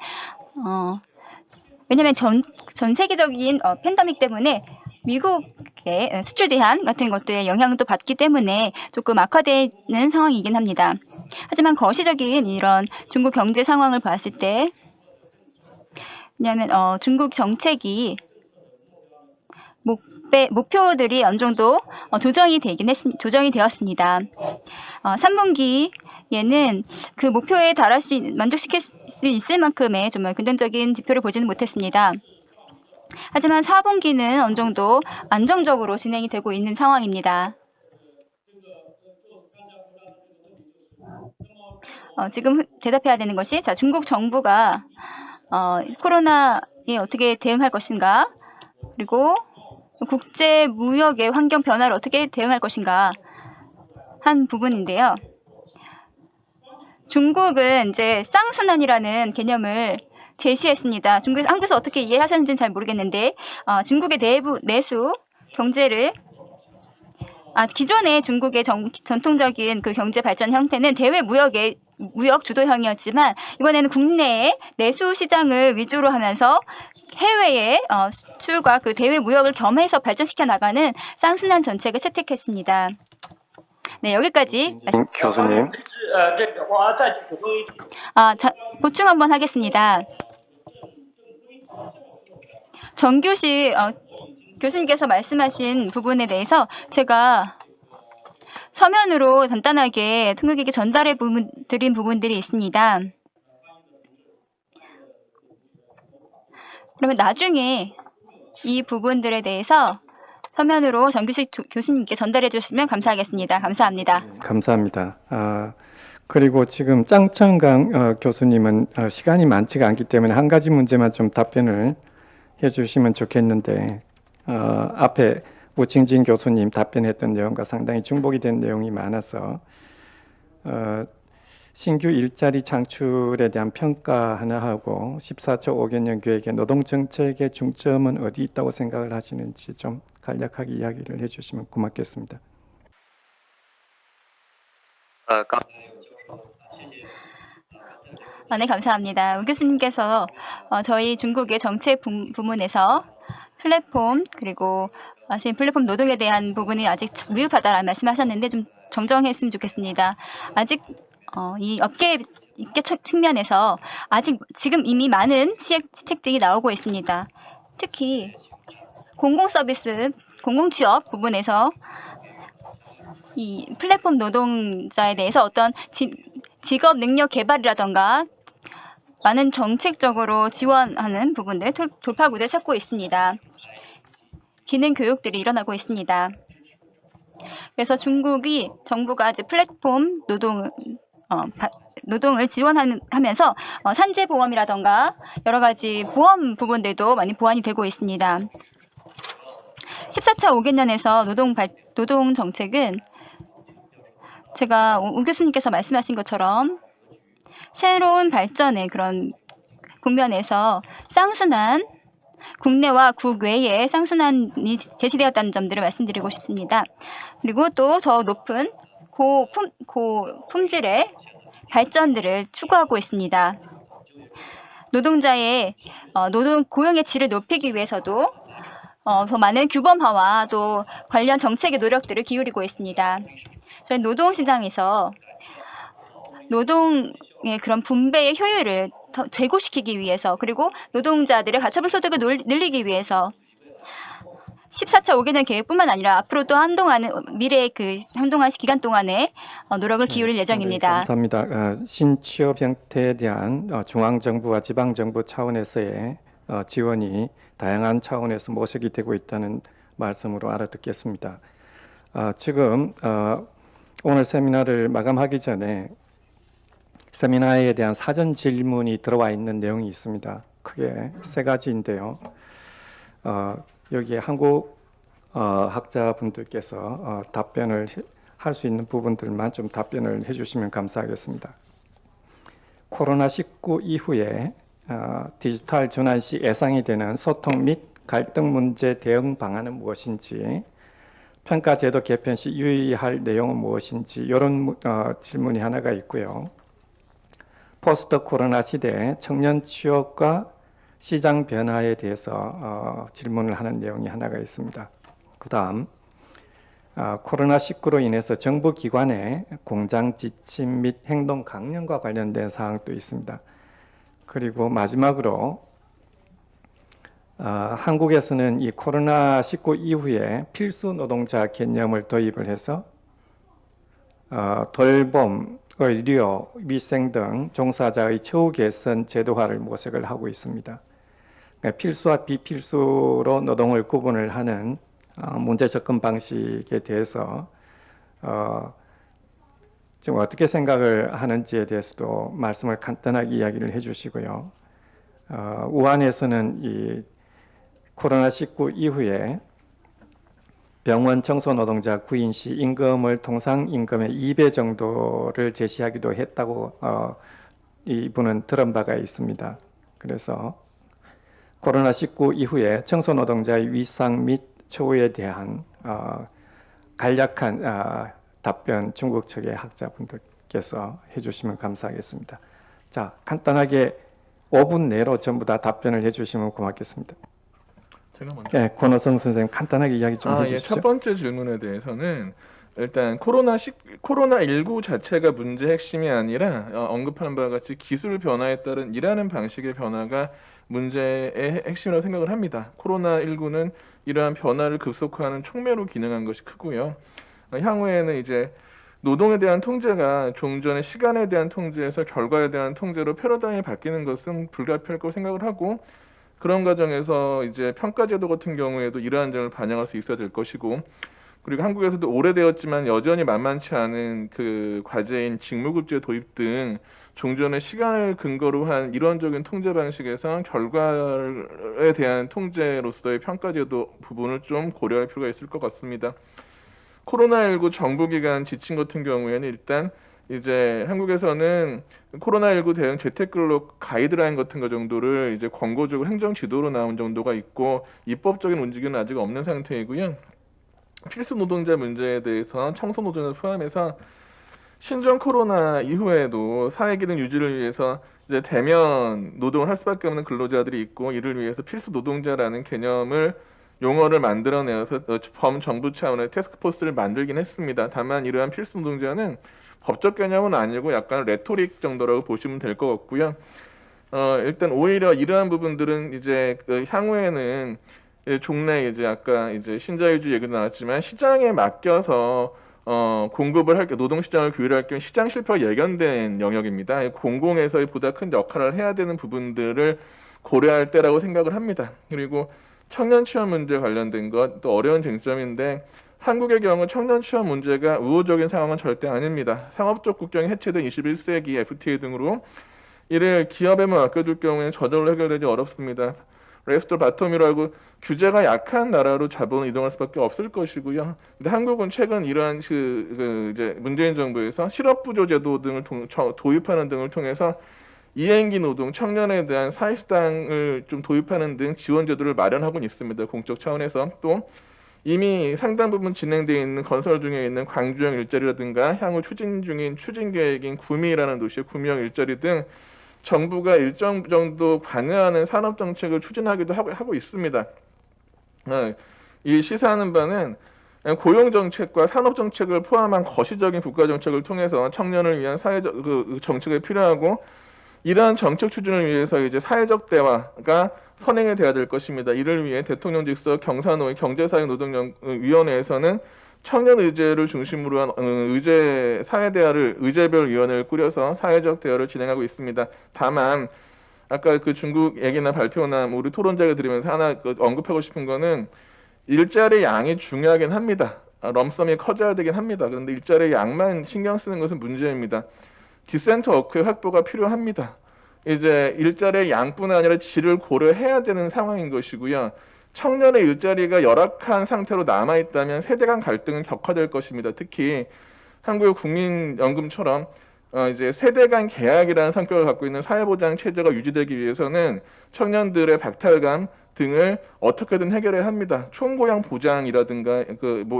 [SPEAKER 8] 왜냐하면 전 세계적인 팬데믹 때문에 미국의 수출 제한 같은 것들의 영향을 또 받기 때문에 조금 악화되는 상황이긴 합니다. 하지만 거시적인 이런 중국 경제 상황을 봤을 때 왜냐하면 중국 정책이 목표들이 어느 정도 조정이 되었습니다. 3분기에는 그 목표에 만족시킬 수 있을 만큼의 정말 긍정적인 지표를 보지는 못했습니다. 하지만 4분기는 어느 정도 안정적으로 진행이 되고 있는 상황입니다. 지금 대답해야 되는 것이 중국 정부가 코로나에 어떻게 대응할 것인가, 그리고 국제 무역의 환경 변화를 어떻게 대응할 것인가 한 부분인데요. 중국은 이제 쌍순환이라는 개념을 제시했습니다. 한국에서 어떻게 이해를 하셨는지는 잘 모르겠는데 중국의 내수 경제를 기존의 중국의 전통적인 그 경제 발전 형태는 대외 무역 주도형이었지만 이번에는 국내의 내수 시장을 위주로 하면서 해외의 수출과 그 대외 무역을 겸해서 발전시켜 나가는 쌍순환 정책을 채택했습니다. 네, 여기까지.
[SPEAKER 2] 교수님.
[SPEAKER 8] 보충 한번 하겠습니다. 정규식 교수님께서 말씀하신 부분에 대해서 제가 서면으로 간단하게 통역에게 전달해 드린 부분들이 있습니다. 그러면 나중에 이 부분들에 대해서 서면으로 정규식 교수님께 전달해 주시면 감사하겠습니다. 감사합니다.
[SPEAKER 2] 감사합니다. 그리고 지금 짱천강 교수님은 시간이 많지가 않기 때문에 한 가지 문제만 좀 답변을 해주시면 좋겠는데 앞에 우칭진 교수님 답변했던 내용과 상당히 중복이 된 내용이 많아서 신규 일자리 창출에 대한 평가 하나 하고 14차 5개년 계획의 노동정책의 중점은 어디 있다고 생각을 하시는지 좀 간략하게 이야기를 해주시면 고맙겠습니다.
[SPEAKER 8] 네, 감사합니다. 우 교수님께서 저희 중국의 정책 부문에서 플랫폼 그리고 지금 플랫폼 노동에 대한 부분이 아직 미흡하다라는 말씀하셨는데 좀 정정했으면 좋겠습니다. 아직 이 업계 측면에서 아직 지금 이미 많은 시책들이 나오고 있습니다. 특히 공공서비스, 공공취업 부분에서 이 플랫폼 노동자에 대해서 어떤 직업 능력 개발이라던가 많은 정책적으로 지원하는 부분들 돌파구를 찾고 있습니다. 기능 교육들이 일어나고 있습니다. 그래서 정부가 이제 플랫폼 노동을 지원하면서 산재보험이라던가 여러 가지 보험 부분들도 많이 보완이 되고 있습니다. 14차 5개년에서 노동 정책은 제가 우 교수님께서 말씀하신 것처럼 새로운 발전의 그런 국면에서 쌍순환, 국내와 국외에 쌍순환이 제시되었다는 점들을 말씀드리고 싶습니다. 그리고 또 더 높은 고품질의 발전들을 추구하고 있습니다. 노동자의 고용의 질을 높이기 위해서도 더 많은 규범화와 또 관련 정책의 노력들을 기울이고 있습니다. 저희 노동시장에서 노동의 그런 분배의 효율을 더 제고시키기 위해서 그리고 노동자들의 가처분 소득을 늘리기 위해서 14차 5개년 계획뿐만 아니라 앞으로 또 미래의 한동안 기간 동안에 노력을 기울일 예정입니다.
[SPEAKER 2] 감사합니다. 신취업 형태에 대한 중앙정부와 지방정부 차원에서의 지원이 다양한 차원에서 모색이 되고 있다는 말씀으로 알아듣겠습니다. 지금 오늘 세미나를 마감하기 전에 세미나에 대한 사전 질문이 들어와 있는 내용이 있습니다. 크게 세 가지인데요. 여기에 한국 학자분들께서 답변을 할 수 있는 부분들만 좀 답변을 해주시면 감사하겠습니다. 코로나19 이후에 디지털 전환 시 예상이 되는 소통 및 갈등 문제 대응 방안은 무엇인지, 평가제도 개편 시 유의할 내용은 무엇인지 이런 질문이 하나가 있고요. 포스트 코로나 시대 청년 취업과 시장 변화에 대해서 질문을 하는 내용이 하나가 있습니다. 그 다음 코로나19로 인해서 정부 기관의 공장 지침 및 행동 강령과 관련된 사항도 있습니다. 그리고 마지막으로 한국에서는 이 코로나19 이후에 필수 노동자 개념을 도입을 해서 돌봄, 의료, 위생 등 종사자의 처우 개선 제도화를 모색을 하고 있습니다. 그러니까 필수와 비필수로 노동을 구분을 하는 문제 접근 방식에 대해서 지금 어떻게 생각을 하는지에 대해서도 말씀을 간단하게 이야기를 해주시고요. 우한에서는 이 코로나19 이후에 병원 청소 노동자 구인 시 임금을 통상 임금의 2배 정도를 제시하기도 했다고 이분은 들은 바가 있습니다. 그래서 코로나19 이후에 청소 노동자의 위상 및 처우에 대한 간략한 답변 중국 측의 학자분들께서 해주시면 감사하겠습니다. 자, 간단하게 5분 내로 전부 다 답변을 해주시면 고맙겠습니다.
[SPEAKER 9] 제가 먼저.
[SPEAKER 2] 네, 권호성 선생님 간단하게 이야기 좀 해주십시오.
[SPEAKER 9] 첫 번째 질문에 대해서는 일단 코로나19 자체가 문제의 핵심이 아니라 언급한 바와 같이 기술 변화에 따른 일하는 방식의 변화가 문제의 핵심이라고 생각을 합니다. 코로나19는 이러한 변화를 급속화하는 촉매로 기능한 것이 크고요. 향후에는 이제 노동에 대한 통제가 좀 전에 시간에 대한 통제에서 결과에 대한 통제로 패러다임이 바뀌는 것은 불가피할 거라고 생각을 하고, 그런 과정에서 이제 평가제도 같은 경우에도 이러한 점을 반영할 수 있어야 될 것이고, 그리고 한국에서도 오래되었지만 여전히 만만치 않은 그 과제인 직무급제 도입 등 종전의 시간을 근거로 한 이론적인 통제 방식에서 결과에 대한 통제로서의 평가제도 부분을 좀 고려할 필요가 있을 것 같습니다. 코로나19 정부기관 지침 같은 경우에는 일단 이제 한국에서는 코로나19 대응 재택근로 가이드라인 같은 거 정도를 이제 권고적으로 행정 지도로 나온 정도가 있고 입법적인 움직임은 아직 없는 상태이고요. 필수 노동자 문제에 대해서 청소 노동을 포함해서 신종 코로나 이후에도 사회 기능 유지를 위해서 이제 대면 노동을 할 수밖에 없는 근로자들이 있고, 이를 위해서 필수 노동자라는 개념을 용어를 만들어내어서 범정부 차원의 태스크포스를 만들긴 했습니다. 다만 이러한 필수 노동자는 법적 개념은 아니고 약간 레토릭 정도라고 보시면 될 것 같고요. 일단 오히려 이러한 부분들은 이제 그 향후에는 종래 이제 아까 이제 신자유주의 얘기도 나왔지만 시장에 맡겨서 공급을 할 때 노동시장을 규율할 경우 시장 실패가 예견된 영역입니다. 공공에서의 보다 큰 역할을 해야 되는 부분들을 고려할 때라고 생각을 합니다. 그리고 청년 취업 문제 관련된 것 또 어려운 쟁점인데, 한국의 경우 청년 취업 문제가 우호적인 상황은 절대 아닙니다. 상업적 국경이 해체된 21세기 FTA 등으로 이를 기업에만 맡겨둘 경우에는 저절로 해결되지 어렵습니다. 레스토 바텀이라고 규제가 약한 나라로 자본을 이동할 수밖에 없을 것이고요. 근데 한국은 최근 이러한 이제 문재인 정부에서 실업부조 제도 등을 도입하는 등을 통해서 이행기 노동, 청년에 대한 사회수당을 좀 도입하는 등 지원 제도를 마련하고 있습니다. 공적 차원에서. 또 이미 상당 부분 진행되어 있는 건설 중에 있는 광주형 일자리라든가 향후 추진 중인 추진 계획인 구미라는 도시의 구미형 일자리 등 정부가 일정 정도 관여하는 산업 정책을 추진하기도 하고 있습니다. 이 시사하는 바는 고용 정책과 산업 정책을 포함한 거시적인 국가 정책을 통해서 청년을 위한 사회적 정책이 필요하고, 이러한 정책 추진을 위해서 이제 사회적 대화가 선행이 돼야 될 것입니다. 이를 위해 대통령직서 경사노위 경제사회노동위원회에서는 청년 의제를 중심으로 한 의제별 위원회를 꾸려서 사회적 대화를 진행하고 있습니다. 다만 아까 그 중국 얘기나 발표나 우리 토론자가 들으면서 하나 언급하고 싶은 거는 일자리 양이 중요하긴 합니다. 럼썸이 커져야 되긴 합니다. 그런데 일자리 양만 신경 쓰는 것은 문제입니다. 디센트 워크의 확보가 필요합니다. 이제 일자리의 양뿐 아니라 질을 고려해야 되는 상황인 것이고요. 청년의 일자리가 열악한 상태로 남아있다면 세대 간 갈등은 격화될 것입니다. 특히 한국의 국민연금처럼 이제 세대 간 계약이라는 성격을 갖고 있는 사회보장 체제가 유지되기 위해서는 청년들의 박탈감 등을 어떻게든 해결해야 합니다. 총고용 보장이라든가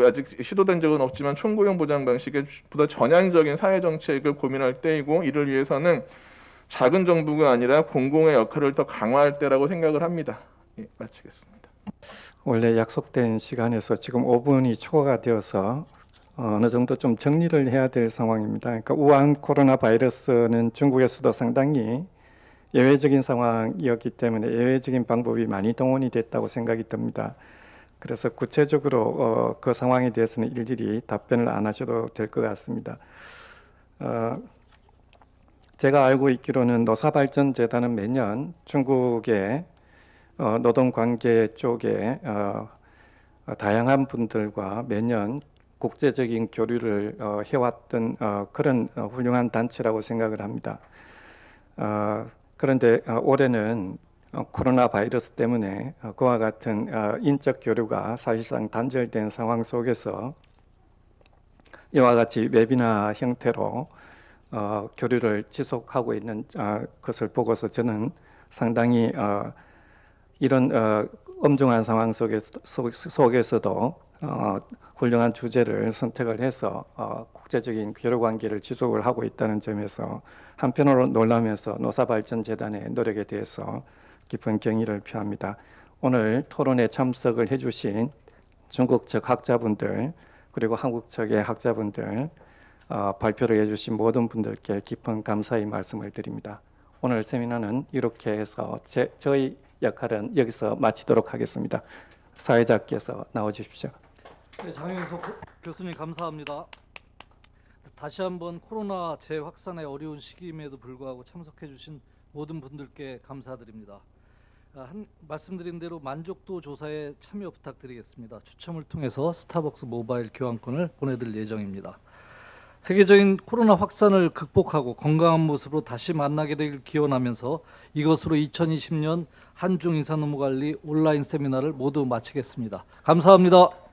[SPEAKER 9] 아직 시도된 적은 없지만 총고용 보장 방식의 보다 전향적인 사회 정책을 고민할 때이고, 이를 위해서는 작은 정부가 아니라 공공의 역할을 더 강화할 때라고 생각을 합니다. 예, 마치겠습니다.
[SPEAKER 2] 원래 약속된 시간에서 지금 5분이 초과가 되어서 어느 정도 좀 정리를 해야 될 상황입니다. 그러니까 우한 코로나 바이러스는 중국에서도 상당히 예외적인 상황이었기 때문에 예외적인 방법이 많이 동원이 됐다고 생각이 듭니다. 그래서 구체적으로 그 상황에 대해서는 일일이 답변을 안 하셔도 될 것 같습니다. 제가 알고 있기로는 노사발전재단은 매년 중국의 노동관계 쪽에 다양한 분들과 매년 국제적인 교류를 해왔던 그런 훌륭한 단체라고 생각을 합니다. 그런데 올해는 코로나 바이러스 때문에 그와 같은 인적 교류가 사실상 단절된 상황 속에서 이와 같이 웨비나 형태로 교류를 지속하고 있는 것을 보고서 저는 상당히 이런 엄중한 상황 속에서도 훌륭한 주제를 선택을 해서 국제적인 교류 관계를 지속을 하고 있다는 점에서 한편으로 놀라면서 노사발전재단의 노력에 대해서 깊은 경의를 표합니다. 오늘 토론에 참석을 해주신 중국 측 학자분들 그리고 한국 측의 학자분들 발표를 해주신 모든 분들께 깊은 감사의 말씀을 드립니다. 오늘 세미나는 이렇게 해서 저희 역할은 여기서 마치도록 하겠습니다. 사회자께서 나와주십시오.
[SPEAKER 1] 네, 장영석 교수님 감사합니다. 다시 한번 코로나 재확산의 어려운 시기임에도 불구하고 참석해 주신 모든 분들께 감사드립니다. 말씀드린 대로 만족도 조사에 참여 부탁드리겠습니다. 추첨을 통해서 스타벅스 모바일 교환권을 보내드릴 예정입니다. 세계적인 코로나 확산을 극복하고 건강한 모습으로 다시 만나게 되길 기원하면서 이것으로 2020년 한중 인사노무관리 온라인 세미나를 모두 마치겠습니다. 감사합니다.